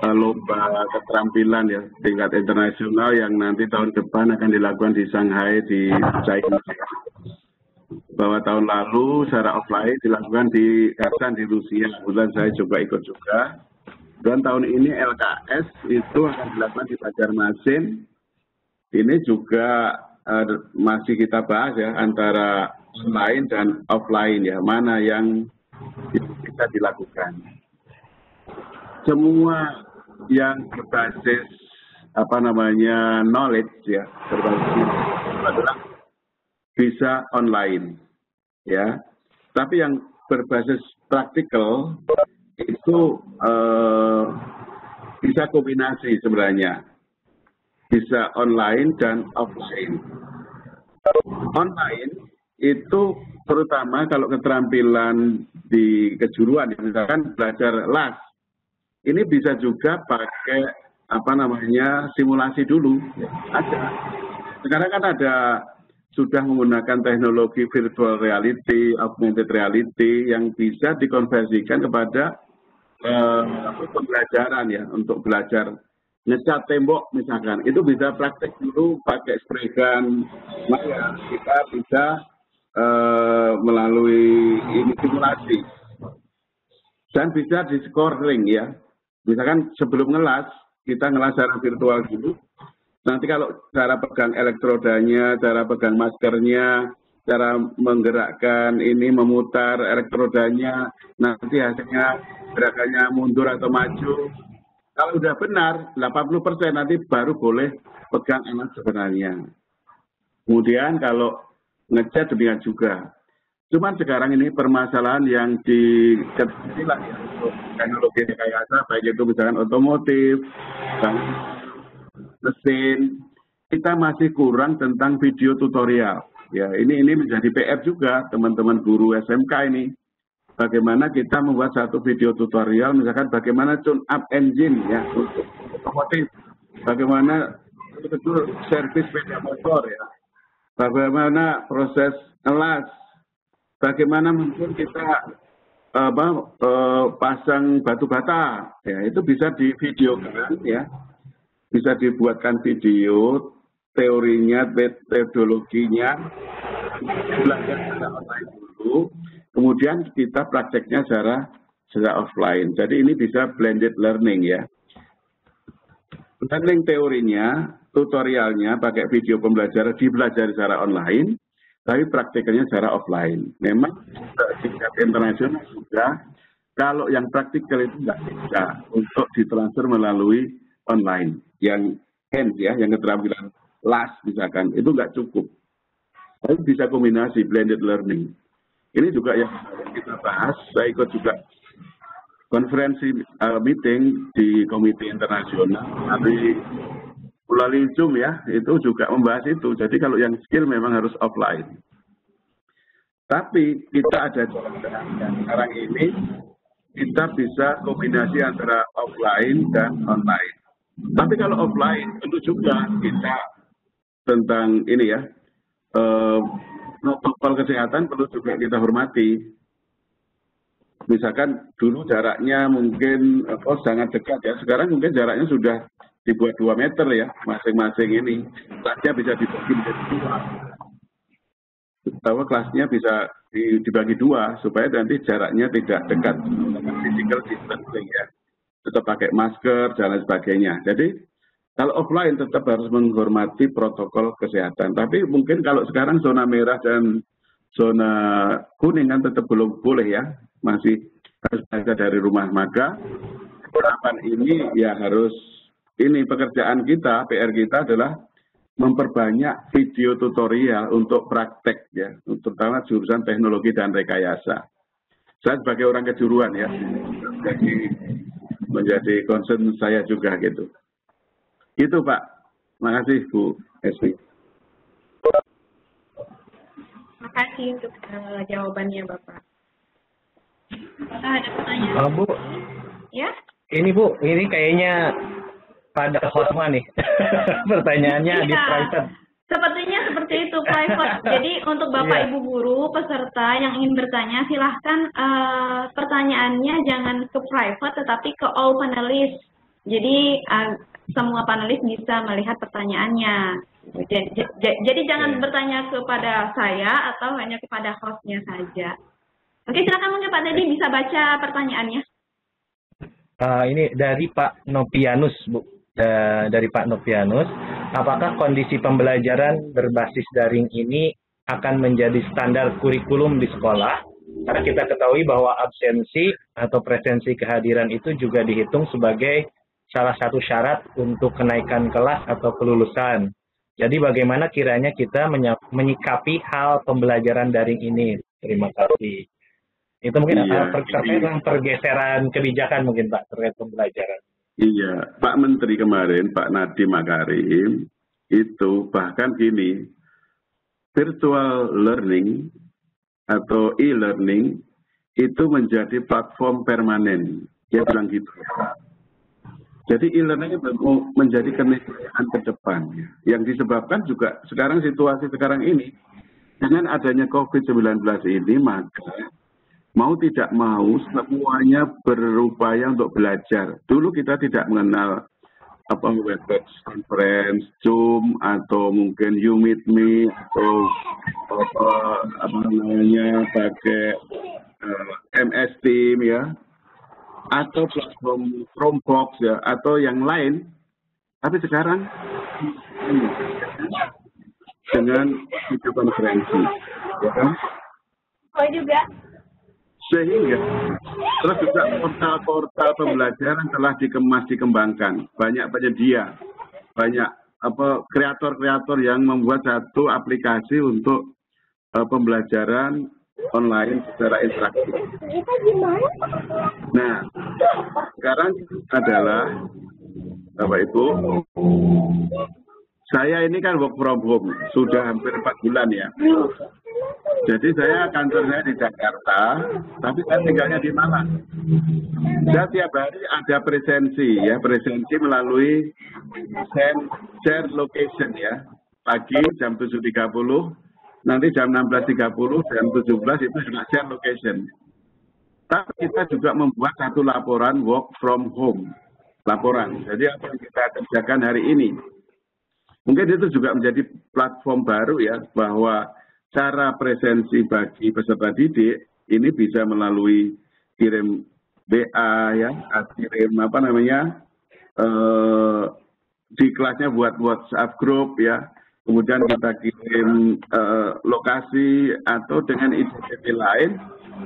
lomba keterampilan ya tingkat internasional yang nanti tahun depan akan dilakukan di Shanghai di China. Bahwa tahun lalu secara offline dilakukan di Kazan di Rusia. Kebetulan saya juga ikut juga. Dan tahun ini LKS itu akan dilakukan di Banjarmasin. Ini juga masih kita bahas ya antara online dan offline ya, mana yang bisa dilakukan. Semua yang berbasis knowledge ya, berbasis adalah bisa online ya. Tapi yang berbasis praktikal itu bisa kombinasi sebenarnya, bisa online dan offline. Online itu terutama kalau keterampilan di kejuruan, misalkan belajar las, ini bisa juga pakai simulasi dulu. Ada. Sekarang kan sudah menggunakan teknologi virtual reality, augmented reality yang bisa dikonversikan kepada pembelajaran ya, untuk belajar ngecat tembok misalkan, itu bisa praktek dulu pakai spray gun, maka kita bisa melalui ini simulasi dan bisa di scoring ya. Misalkan sebelum ngelas, kita ngelas secara virtual dulu. Nanti kalau cara pegang elektrodanya, cara pegang maskernya, cara menggerakkan ini, memutar elektrodanya, nanti hasilnya gerakannya mundur atau maju. Kalau udah benar, 80% nanti baru boleh pegang alat sebenarnya. Kemudian kalau ngecat demikian juga. Cuman sekarang ini permasalahan yang diketahui ya, untuk teknologi rekayasa, baik itu misalkan otomotif, mesin, kita masih kurang tentang video tutorial. Ya, ini menjadi PR juga teman-teman guru SMK ini. Bagaimana kita membuat satu video tutorial, misalkan bagaimana tune up engine ya untuk otomotif, bagaimana betul servis sepeda motor ya, bagaimana proses ngelas, bagaimana mungkin kita pasang batu bata, ya itu bisa divideokan ya, bisa dibuatkan video, teorinya, metodologinya, belajar secara online dulu, kemudian kita prakteknya secara offline. Jadi ini bisa blended learning ya. Learning teorinya, tutorialnya pakai video pembelajaran dipelajari secara online, tapi praktikalnya secara offline. Memang tingkat internasional juga, kalau yang praktikal itu nggak bisa untuk ditransfer melalui online. Yang hands ya, yang keterampilan las misalkan, itu nggak cukup. Tapi bisa kombinasi blended learning. Ini juga yang kita bahas, saya ikut juga konferensi meeting di Komite Internasional dari melalui Zoom ya, itu juga membahas itu. Jadi kalau yang skill memang harus offline. Tapi kita ada jalan sekarang ini, kita bisa kombinasi antara offline dan online. Tapi kalau offline, tentu juga kita tentang ini ya, protokol kesehatan perlu juga kita hormati. Misalkan dulu jaraknya mungkin sangat dekat ya, sekarang mungkin jaraknya sudah dibuat 2 meter ya, masing-masing ini. Kelasnya bisa dibagi menjadi 2. Bahwa kelasnya bisa dibagi 2 supaya nanti jaraknya tidak dekat, physical distancing ya. Tetap pakai masker dan lain sebagainya. Jadi kalau offline tetap harus menghormati protokol kesehatan. Tapi mungkin kalau sekarang zona merah dan zona kuning kan tetap belum boleh ya. Masih harus belajar dari rumah. Maka harapan ini ya harus, ini pekerjaan kita, PR kita adalah memperbanyak video tutorial untuk praktek ya. Terutama jurusan teknologi dan rekayasa. Saya sebagai orang kejuruan ya, menjadi concern saya juga gitu. Itu Pak. Terima kasih Bu Esmi. Terima kasih untuk jawabannya Bapak. Apakah ada pertanyaan? Bu. Ya? Ini Bu, ini kayaknya pada Hotma nih. Pertanyaannya Iya. di private. Sepertinya seperti itu, private. Jadi untuk Bapak Iya. Ibu guru, peserta yang ingin bertanya, silahkan pertanyaannya jangan ke private, tetapi ke all panelis. Jadi semua panelis bisa melihat pertanyaannya. Jadi jangan bertanya kepada saya atau hanya kepada hostnya saja. Oke, silakan mungkin Pak Dedi bisa baca pertanyaannya. Ini dari Pak Nopianus, Bu. Dari Pak Nopianus, apakah kondisi pembelajaran berbasis daring ini akan menjadi standar kurikulum di sekolah? Karena kita ketahui bahwa absensi atau presensi kehadiran itu juga dihitung sebagai salah satu syarat untuk kenaikan kelas atau kelulusan. Jadi bagaimana kiranya kita menyikapi hal pembelajaran daring ini? Terima kasih. Itu mungkin Iya, terkait dengan pergeseran kebijakan mungkin Pak terkait pembelajaran. iya, Pak Menteri kemarin, Pak Nadiem Makarim, itu bahkan gini, virtual learning atau e-learning itu menjadi platform permanen. Dia bilang gitu. Jadi e-learning itu menjadi keniscayaan ke depan. Yang disebabkan juga sekarang situasi sekarang ini, dengan adanya COVID-19 ini, maka mau tidak mau semuanya berupaya untuk belajar. Dulu kita tidak mengenal Webex conference, Zoom, atau mungkin You Meet Me, atau pakai MS Team ya, atau platform Chromebox ya, atau yang lain. Tapi sekarang dengan video konferensi, ya kan? Oh juga. Sehingga terus juga portal-portal pembelajaran telah dikembangkan, banyak penyedia, banyak kreator-kreator yang membuat satu aplikasi untuk pembelajaran online secara interaktif. Nah, sekarang adalah Bapak Ibu, saya ini kan work from home sudah hampir 4 bulan ya. Jadi kantor saya di Jakarta, tapi saya tinggalnya di Malang. Saya tiap hari ada presensi melalui share location ya. Pagi jam 7.30, nanti jam 16.30, jam 17 itu juga share location. Tapi kita juga membuat satu laporan work from home. Laporan. Jadi apa yang kita kerjakan hari ini. Mungkin itu juga menjadi platform baru ya, bahwa cara presensi bagi peserta didik ini bisa melalui kirim WA ya, kirim di kelasnya buat WhatsApp group ya, kemudian kita kirim lokasi atau dengan ide lain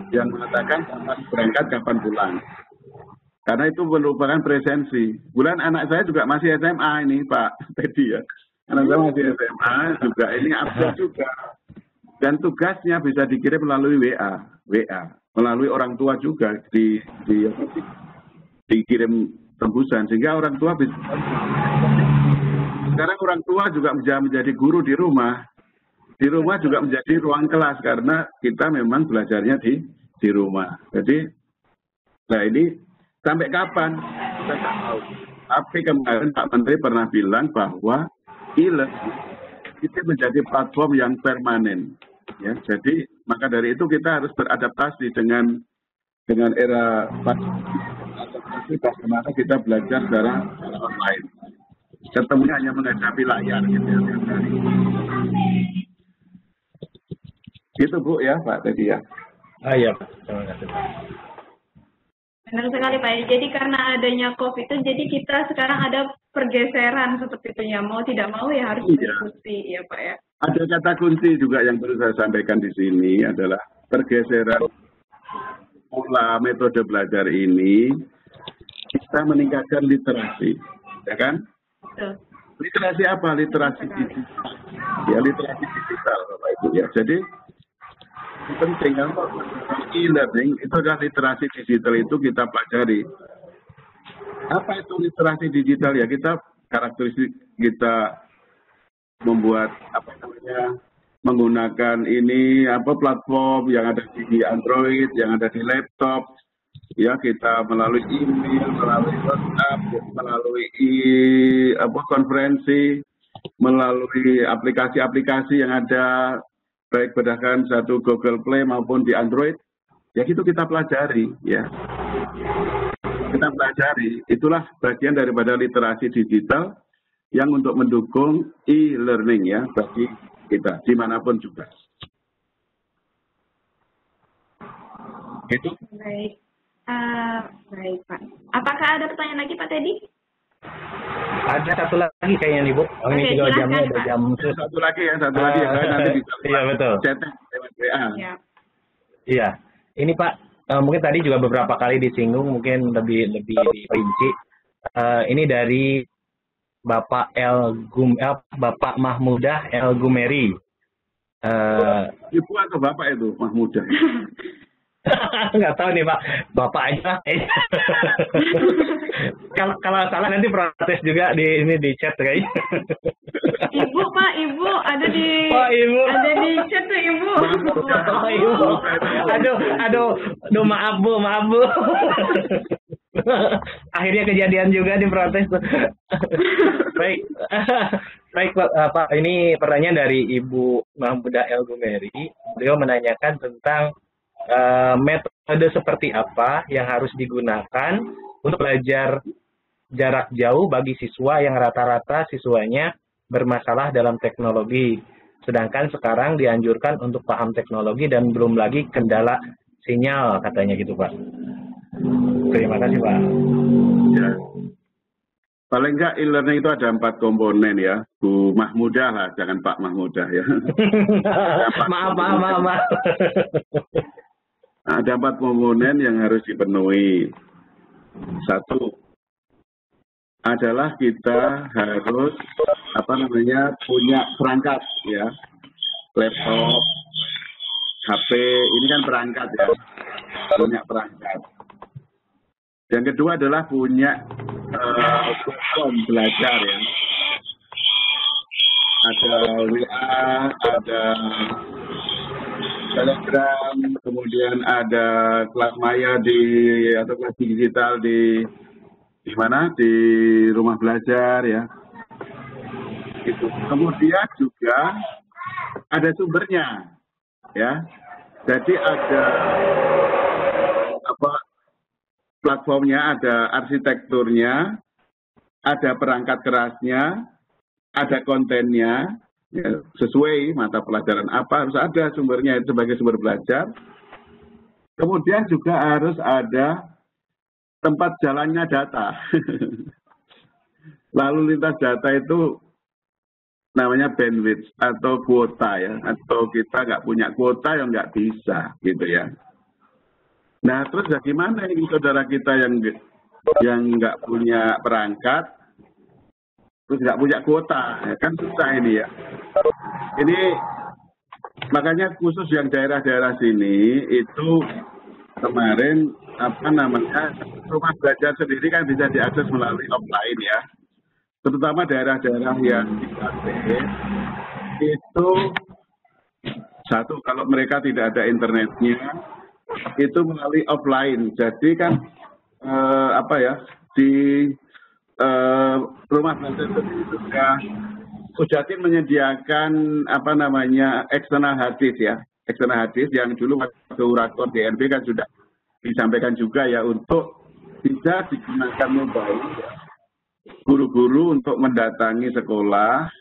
yang mengatakan kapan berangkat, kapan pulang. Karena itu merupakan presensi. Bulan anak saya juga masih SMA ini Pak Teddy ya. Anak saya masih SMA juga, ini update juga. Dan tugasnya bisa dikirim melalui WA, melalui orang tua juga dikirim tembusan, sehingga orang tua bisa. Sekarang orang tua juga bisa menjadi guru di rumah juga menjadi ruang kelas karena kita memang belajarnya di rumah. Jadi, nah ini sampai kapan kita tidak tahu. Tapi kemarin Pak Menteri pernah bilang bahwa e-learning itu menjadi platform yang permanen. Ya, jadi maka dari itu kita harus beradaptasi dengan era adaptasi bagaimana kita belajar secara online. Ketemunya hanya menghadapi layar gitu ya. Gitu Bu ya Pak tadi ya. Iya Pak, terima kasih. Benar sekali Pak. Jadi karena adanya COVID itu, jadi kita sekarang ada pergeseran seperti itu ya. Mau tidak mau ya harus mengikuti ya Pak ya. Ada kata kunci juga yang perlu saya sampaikan di sini adalah pergeseran pola metode belajar ini, kita meningkatkan literasi, ya kan? Betul. Literasi apa? Literasi digital. Ya, literasi digital Bapak Ibu ya. Jadi penting kalau e-learning itu adalah literasi digital itu kita pelajari. Apa itu literasi digital ya? Kita karakteristik kita membuat menggunakan platform yang ada di Android, yang ada di laptop, ya kita melalui email, melalui WhatsApp, melalui konferensi, melalui aplikasi-aplikasi yang ada baik berdasarkan satu Google Play maupun di Android, ya itu kita pelajari, ya. Kita pelajari, itulah bagian daripada literasi digital yang untuk mendukung e-learning ya bagi kita dimanapun juga. Itu. Baik, baik Pak. Apakah ada pertanyaan lagi Pak Teddy? Ada satu lagi kayaknya nih Bu. Ini juga jamnya ada jam. Satu lagi ya. Nanti bisa. Iya betul. Cetek lewat WA. Iya. Ini Pak, mungkin tadi juga beberapa kali disinggung, mungkin lebih diperinci. Ini dari Bapak Bapak Mahmudah El Gumeri. Ibu atau Bapak itu Mahmudah? Nggak tahu nih Pak, Bapak aja. Kalau salah nanti protes juga di chat kayaknya. Ibu Pak, Ibu ada di Ibu. ada di chat tuh Ibu. Ibu. Aduh maaf Bu. Akhirnya kejadian juga diprotes tuh. Baik. Baik Pak, ini pertanyaan dari Ibu Mahmudah El Gumeri. Beliau menanyakan tentang metode seperti apa yang harus digunakan untuk belajar jarak jauh bagi siswa yang rata-rata siswanya bermasalah dalam teknologi. Sedangkan sekarang dianjurkan untuk paham teknologi dan belum lagi kendala sinyal, katanya gitu Pak. Terima kasih Pak. Ya. Paling enggak e-learning itu ada 4 komponen ya. Bu Mahmudah lah, jangan Pak Mahmudah ya. Maaf. Ada 4 komponen yang harus dipenuhi. 1 adalah kita harus punya perangkat ya, laptop, HP, ini kan perangkat ya, punya perangkat. Yang kedua adalah punya platform belajar ya, ada WA, ada Telegram, kemudian ada kelas maya atau kelas digital di mana, di rumah belajar ya. Gitu. Kemudian juga ada sumbernya ya. Jadi ada platformnya, ada arsitekturnya, ada perangkat kerasnya, ada kontennya. Ya, sesuai mata pelajaran apa harus ada sumbernya itu sebagai sumber belajar. Kemudian juga harus ada tempat jalannya data. Lalu lintas data itu namanya bandwidth atau kuota ya, atau kita nggak punya kuota yang nggak bisa gitu ya. Nah terus bagaimana ini saudara kita yang nggak punya perangkat, terus nggak punya kuota, ya kan susah ini ya. Ini makanya khusus yang daerah-daerah sini itu kemarin rumah belajar sendiri kan bisa diakses melalui offline ya. Terutama daerah-daerah yang dipakai itu kalau mereka tidak ada internetnya itu melalui offline. Jadi kan di rumah belajar sendiri sudah menyediakan external hard disk ya, external hard disk yang dulu waktu rakor DNB kan sudah disampaikan juga ya, untuk bisa digunakan mobile ya, guru-guru untuk mendatangi sekolah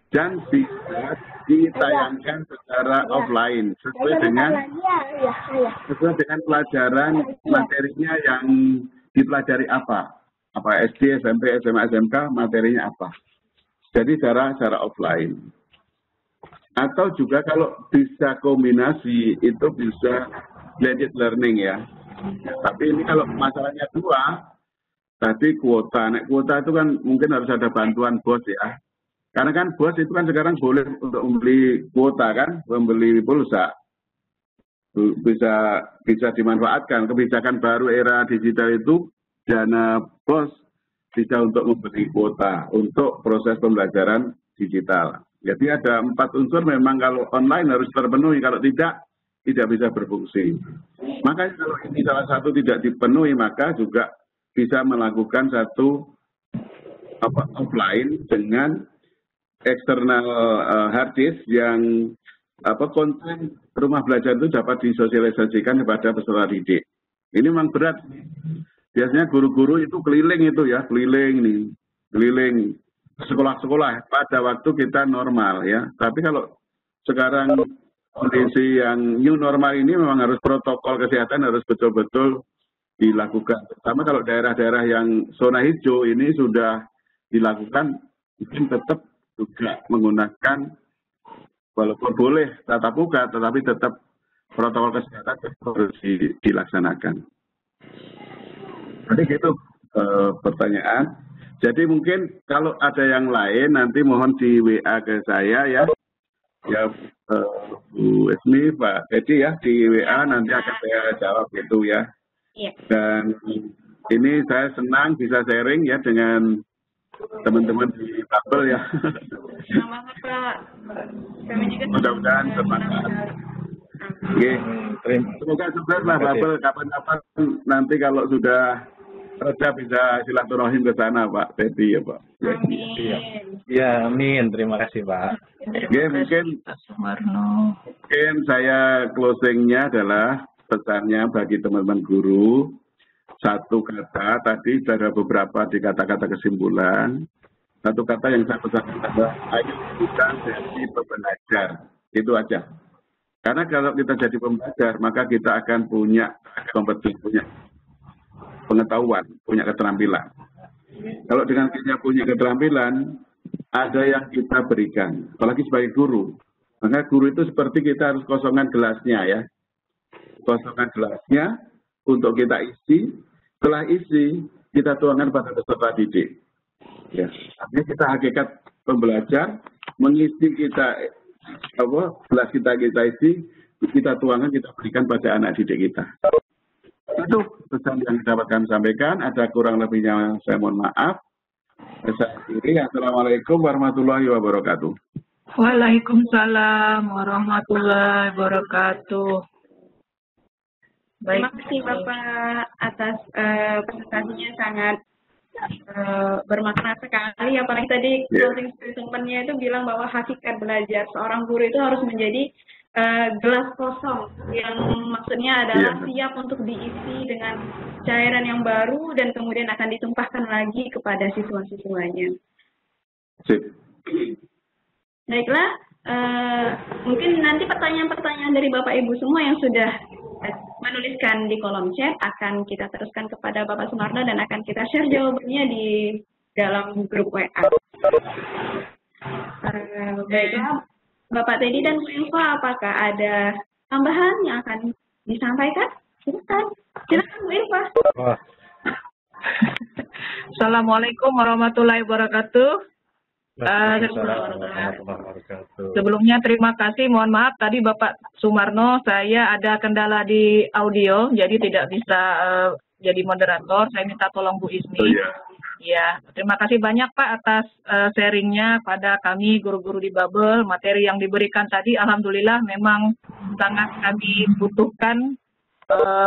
dan bisa ditayangkan secara offline sesuai dengan pelajaran materinya yang dipelajari apa SD, SMP, SMA, SMK materinya apa. Jadi secara offline. Atau juga kalau bisa kombinasi itu bisa blended learning ya. Tapi ini kalau masalahnya 2, tadi kuota. Nek kuota itu kan mungkin harus ada bantuan BOS ya. Karena kan BOS itu kan sekarang boleh untuk membeli kuota kan, membeli pulsa. Bisa dimanfaatkan. Kebijakan baru era digital itu dana BOS bisa untuk membeli kuota untuk proses pembelajaran digital. Jadi ada 4 unsur memang kalau online harus terpenuhi, kalau tidak bisa berfungsi. Makanya kalau ini salah satu tidak dipenuhi, maka juga bisa melakukan satu offline dengan eksternal hard disk yang konten rumah belajar itu dapat disosialisasikan kepada peserta didik. Ini memang berat. Biasanya guru-guru itu keliling sekolah-sekolah pada waktu kita normal ya. Tapi kalau sekarang kondisi yang new normal ini memang harus protokol kesehatan harus betul-betul dilakukan. Terutama kalau daerah-daerah yang zona hijau ini sudah dilakukan, mungkin tetap juga menggunakan walaupun boleh tatap muka, tetapi tetap protokol kesehatan harus dilaksanakan. Jadi gitu pertanyaan. Jadi mungkin kalau ada yang lain nanti mohon di WA ke saya ya. Ya, Bu Esmi, Pak Edi ya di WA nanti akan saya jawab itu ya. Iya. Dan ini saya senang bisa sharing ya dengan teman-teman di Babel ya. Selamat Pak. Kami juga Mudah-mudahan bermanfaat. Oke. Semoga sukses lah Babel. Kapan-kapan nanti kalau sudah reda bisa silaturahim ke sana Pak Teddy ya Pak. Amin. Ya, amin. Terima kasih, Pak. Oke, mungkin saya closingnya adalah pesannya bagi teman-teman guru. Satu kata, tadi ada beberapa di kata-kata kesimpulan. Satu kata yang saya pesankan adalah, ayo kita jadi pembelajar. Itu aja. Karena kalau kita jadi pembelajar, maka kita akan punya kompetisi, punya pengetahuan, punya keterampilan. Kalau dengan kita punya keterampilan, ada yang kita berikan. Apalagi sebagai guru. Maka guru itu seperti kita harus kosongkan gelasnya ya. Kosongkan gelasnya untuk kita isi. Setelah isi, kita tuangkan pada peserta didik. Ya. Artinya kita hakikat pembelajar, mengisi kita, gelas kita isi, kita tuangkan, kita berikan pada anak didik kita. Itu pesan yang dapat kami sampaikan. Ada kurang lebihnya saya mohon maaf. Saya akhiri. Assalamualaikum warahmatullahi wabarakatuh. Waalaikumsalam warahmatullahi wabarakatuh. Terima kasih Bapak atas presentasinya sangat bermakna sekali. Apalagi tadi closing statement-nya itu bilang bahwa hakikat belajar seorang guru itu harus menjadi gelas kosong yang maksudnya adalah siap untuk diisi dengan cairan yang baru dan kemudian akan ditumpahkan lagi kepada siswa-siswanya. Baiklah, mungkin nanti pertanyaan-pertanyaan dari Bapak Ibu semua yang sudah menuliskan di kolom chat akan kita teruskan kepada Bapak Sumarno dan akan kita share jawabannya di dalam grup WA. Baiklah, Bapak Teddy dan Bu Ilva, apakah ada tambahan yang akan disampaikan? Silakan Bu Ilva. Assalamualaikum warahmatullahi wabarakatuh. Sebelumnya terima kasih, mohon maaf tadi Bapak Sumarno saya ada kendala di audio, jadi tidak bisa jadi moderator. Saya minta tolong Bu Ismi. Ya, terima kasih banyak Pak atas sharingnya pada kami guru-guru di Babel. Materi yang diberikan tadi alhamdulillah memang sangat kami butuhkan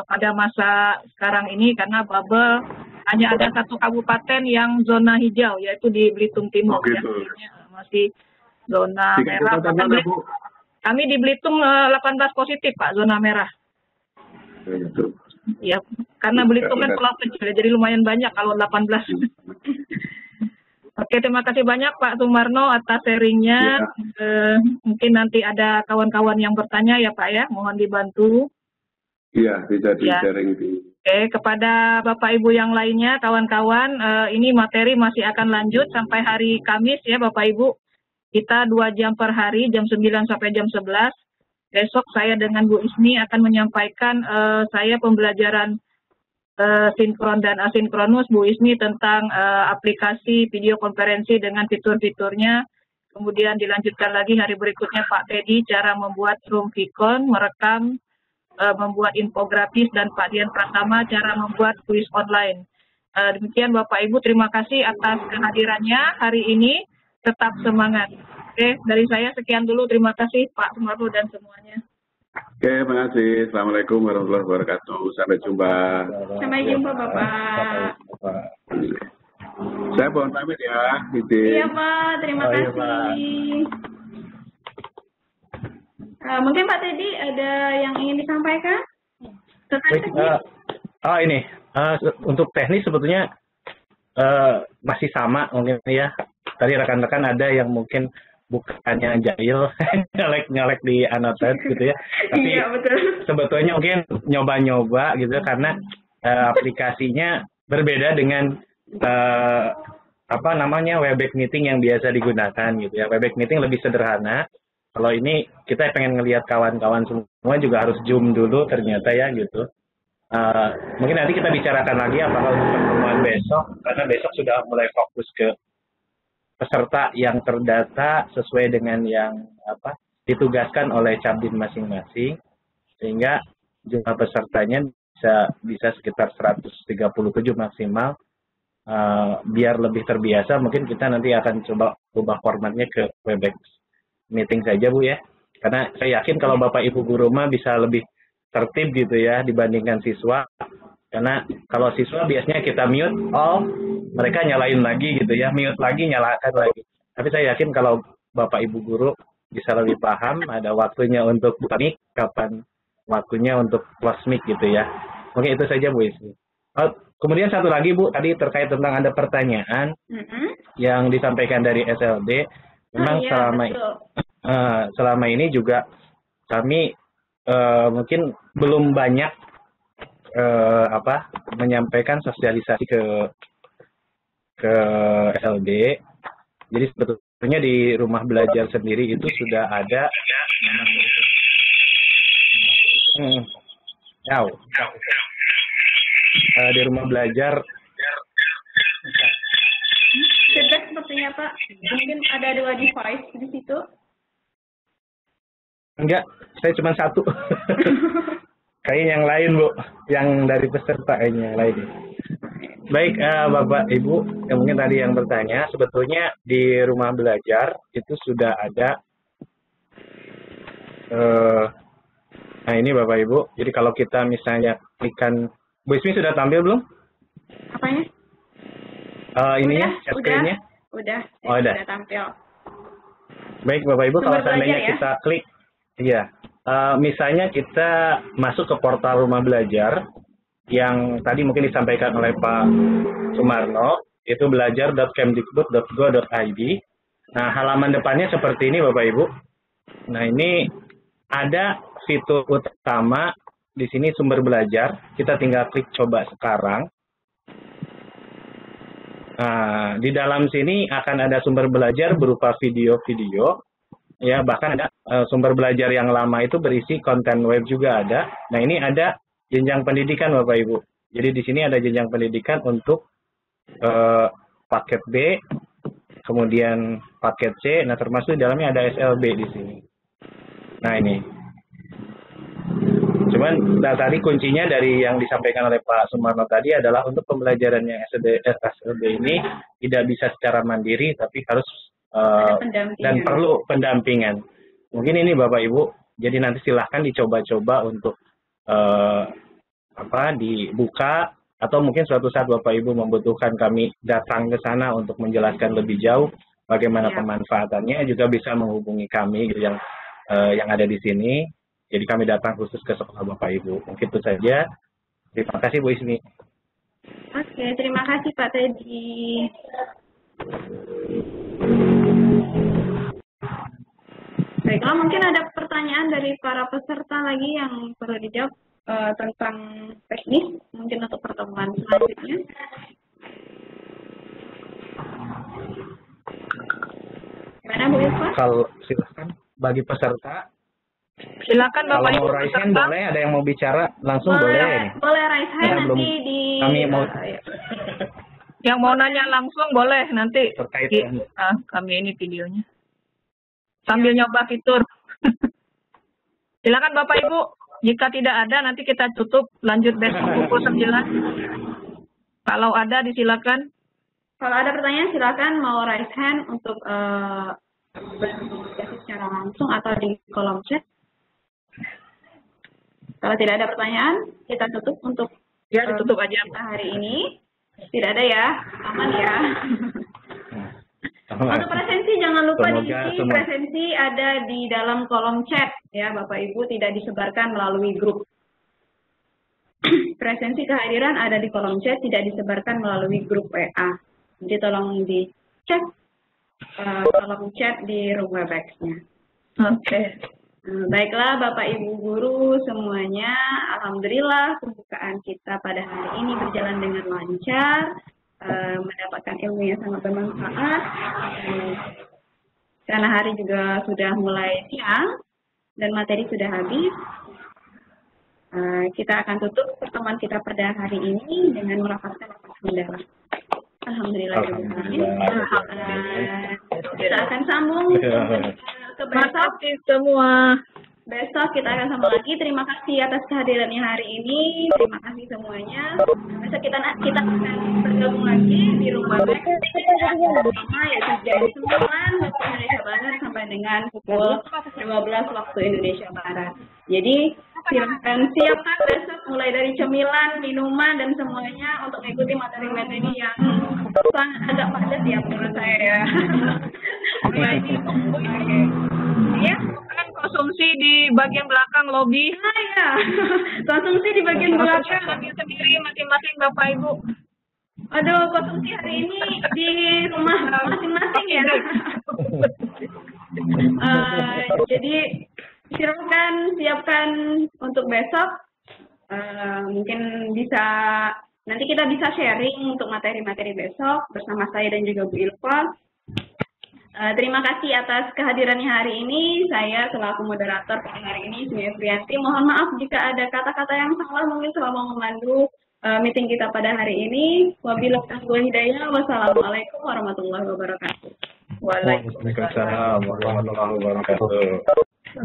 pada masa sekarang ini karena Babel hanya ada satu kabupaten yang zona hijau yaitu di Belitung Timur ya. Masih zona merah. Kami di Belitung 18 positif Pak, zona merah. Ya, karena Belitung kan pulau kecil, jadi lumayan banyak kalau 18. Oke, terima kasih banyak Pak Sumarno atas sharingnya. Mungkin nanti ada kawan-kawan yang bertanya ya Pak ya, mohon dibantu. Iya, bisa di-sharing di. Oke, kepada Bapak Ibu yang lainnya, kawan-kawan, ini materi masih akan lanjut sampai hari Kamis ya Bapak Ibu. Kita 2 jam per hari, jam 9 sampai jam 11. Besok saya dengan Bu Ismi akan menyampaikan saya pembelajaran sinkron dan asinkronus Bu Ismi tentang aplikasi video konferensi dengan fitur-fiturnya. Kemudian dilanjutkan lagi hari berikutnya Pak Teddy cara membuat room vicon, merekam, membuat infografis, dan Pak Dian Pratama cara membuat kuis online. Demikian Bapak Ibu, terima kasih atas kehadirannya hari ini. Tetap semangat. Oke, dari saya sekian dulu. Terima kasih Pak Sumarno dan semuanya. Oke, terima kasih. Assalamualaikum warahmatullahi wabarakatuh. Sampai jumpa. Sampai jumpa Bapak. Saya mohon pamit ya. Iya Pak, terima kasih. Mungkin Pak Teddy ada yang ingin disampaikan? Ini untuk teknis sebetulnya masih sama mungkin ya. Tadi rekan-rekan ada yang mungkin bukannya jahil nyalek di annotate gitu ya. Tapi iya, betul. Sebetulnya mungkin nyoba-nyoba gitu karena aplikasinya berbeda dengan Webex meeting yang biasa digunakan gitu ya. Webex meeting lebih sederhana. Kalau ini kita pengen ngelihat kawan-kawan semua juga harus zoom dulu ternyata ya gitu. Mungkin nanti kita bicarakan lagi apakah untuk pertemuan besok, karena besok sudah mulai fokus ke peserta yang terdata sesuai dengan yang ditugaskan oleh Cabdin masing-masing, sehingga jumlah pesertanya bisa sekitar 137 maksimal. Biar lebih terbiasa, mungkin kita nanti akan coba ubah formatnya ke Webex meeting saja Bu ya, karena saya yakin kalau Bapak Ibu guru mah bisa lebih tertib gitu ya dibandingkan siswa, karena kalau siswa biasanya kita mute all, mereka nyalain lagi gitu ya, mute lagi, nyalakan lagi. Tapi saya yakin kalau Bapak Ibu guru bisa lebih paham, ada waktunya untuk buka mic, kapan waktunya untuk close mic gitu ya. Mungkin itu saja Bu Ismi. Kemudian satu lagi Bu, tadi terkait tentang ada pertanyaan yang disampaikan dari SLB. Memang selama ini juga kami mungkin belum banyak menyampaikan sosialisasi ke SLB. Jadi sebetulnya di rumah belajar sendiri itu sudah ada di rumah belajar. Feedback sepertinya Pak, mungkin ada 2 device di situ. Enggak, saya cuma satu. Kayaknya yang lain Bu, yang dari peserta kayaknya yang lain. Baik Bapak Ibu, yang mungkin tadi yang bertanya, sebetulnya di rumah belajar itu sudah ada. Nah ini Bapak Ibu, jadi kalau kita misalnya klikkan, Bu Ismi sudah tampil belum? Apanya? Ininya, chat screen-nya? Udah tampil. Baik Bapak Ibu, kalau seandainya ya? kita klik, iya, misalnya kita masuk ke portal rumah belajar yang tadi mungkin disampaikan oleh Pak Sumarno, itu belajar.kemdikbud.go.id. Nah, halaman depannya seperti ini Bapak Ibu. Nah, ini ada fitur utama di sini sumber belajar. Kita tinggal klik coba sekarang. Nah, di dalam sini akan ada sumber belajar berupa video-video. Ya, bahkan ada sumber belajar yang lama itu berisi konten web juga ada. Nah, ini ada jenjang pendidikan Bapak Ibu. Jadi di sini ada jenjang pendidikan untuk paket B, kemudian paket C. Nah, termasuk di dalamnya ada SLB di sini. Nah, ini. Cuman tadi kuncinya dari yang disampaikan oleh Pak Sumarno tadi adalah untuk pembelajarannya SLB ini tidak bisa secara mandiri, tapi harus dan perlu pendampingan. Mungkin ini Bapak Ibu, jadi nanti silahkan dicoba-coba untuk dibuka, atau mungkin suatu saat Bapak Ibu membutuhkan kami datang ke sana untuk menjelaskan lebih jauh bagaimana pemanfaatannya, juga bisa menghubungi kami yang ada di sini. Jadi kami datang khusus ke sekolah Bapak Ibu. Mungkin itu saja. Terima kasih Bu Ismi. Oke, terima kasih Pak Teddy. Baiklah, mungkin ada pertanyaan dari para peserta lagi yang perlu dijawab tentang teknis, mungkin untuk pertemuan selanjutnya. Gimana Bu Isma? Kalau silakan bagi peserta. Silakan Bapak Ibu. Kalau mau raise hand boleh, ada yang mau bicara langsung boleh. Boleh raise hand nanti di. Kami mau. Yang mau nanya langsung boleh nanti. Terkait kami ini videonya. Sambil nyoba fitur. Silakan Bapak Ibu. Jika tidak ada nanti kita tutup, lanjut besok pukul 9. Kalau ada disilakan. Kalau ada pertanyaan silakan mau raise hand untuk berkomunikasi secara langsung atau di kolom chat. Kalau tidak ada pertanyaan, kita tutup untuk ditutup aja hari ini. Tidak ada ya, aman ya. Untuk presensi jangan lupa diisi. Presensi ada di dalam kolom chat ya, Bapak Ibu, tidak disebarkan melalui grup. Presensi kehadiran ada di kolom chat, tidak disebarkan melalui grup WA. Jadi tolong dicek kolom chat di room Webex-nya. Oke. Baiklah Bapak Ibu guru semuanya, alhamdulillah pembukaan kita pada hari ini berjalan dengan lancar, mendapatkan ilmu yang sangat bermanfaat. Karena hari juga sudah mulai siang dan materi sudah habis, kita akan tutup pertemuan kita pada hari ini dengan melafazkan alhamdulillah. Alhamdulillah. Kita akan sambung ke Terima besok. kasih semua. Besok kita akan sama lagi. Terima kasih atas kehadirannya hari ini. Terima kasih semuanya. Besok kita akan bergabung lagi di rumah Max sama yaitu jam 9 waktu Indonesia Barat sampai dengan pukul 12 waktu Indonesia Barat. Jadi silahkan siapkan besok mulai dari cemilan, minuman dan semuanya untuk mengikuti materi-materi yang sangat agak padat ya menurut saya ya. Oke. Ya. Konsumsi di bagian belakang lobi. Nah ya, konsumsi di bagian belakang. Ambil sendiri masing-masing Bapak Ibu. Aduh, konsumsi hari ini di rumah masing-masing ya. Jadi silakan siapkan untuk besok. Mungkin bisa nanti kita bisa sharing untuk materi-materi besok bersama saya dan juga Bu Ilva. Terima kasih atas kehadirannya hari ini. Saya selaku moderator pada hari ini, Sumi Efrianti. Mohon maaf jika ada kata-kata yang salah mungkin selama memandu meeting kita pada hari ini. Wabillahi taufiq hidayah. Wassalamualaikum warahmatullahi wabarakatuh. Waalaikumsalam warahmatullahi wabarakatuh.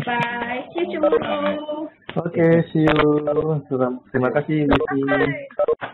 Bye. See you tomorrow. Oke, see you. Terima kasih, Bibi. Bye.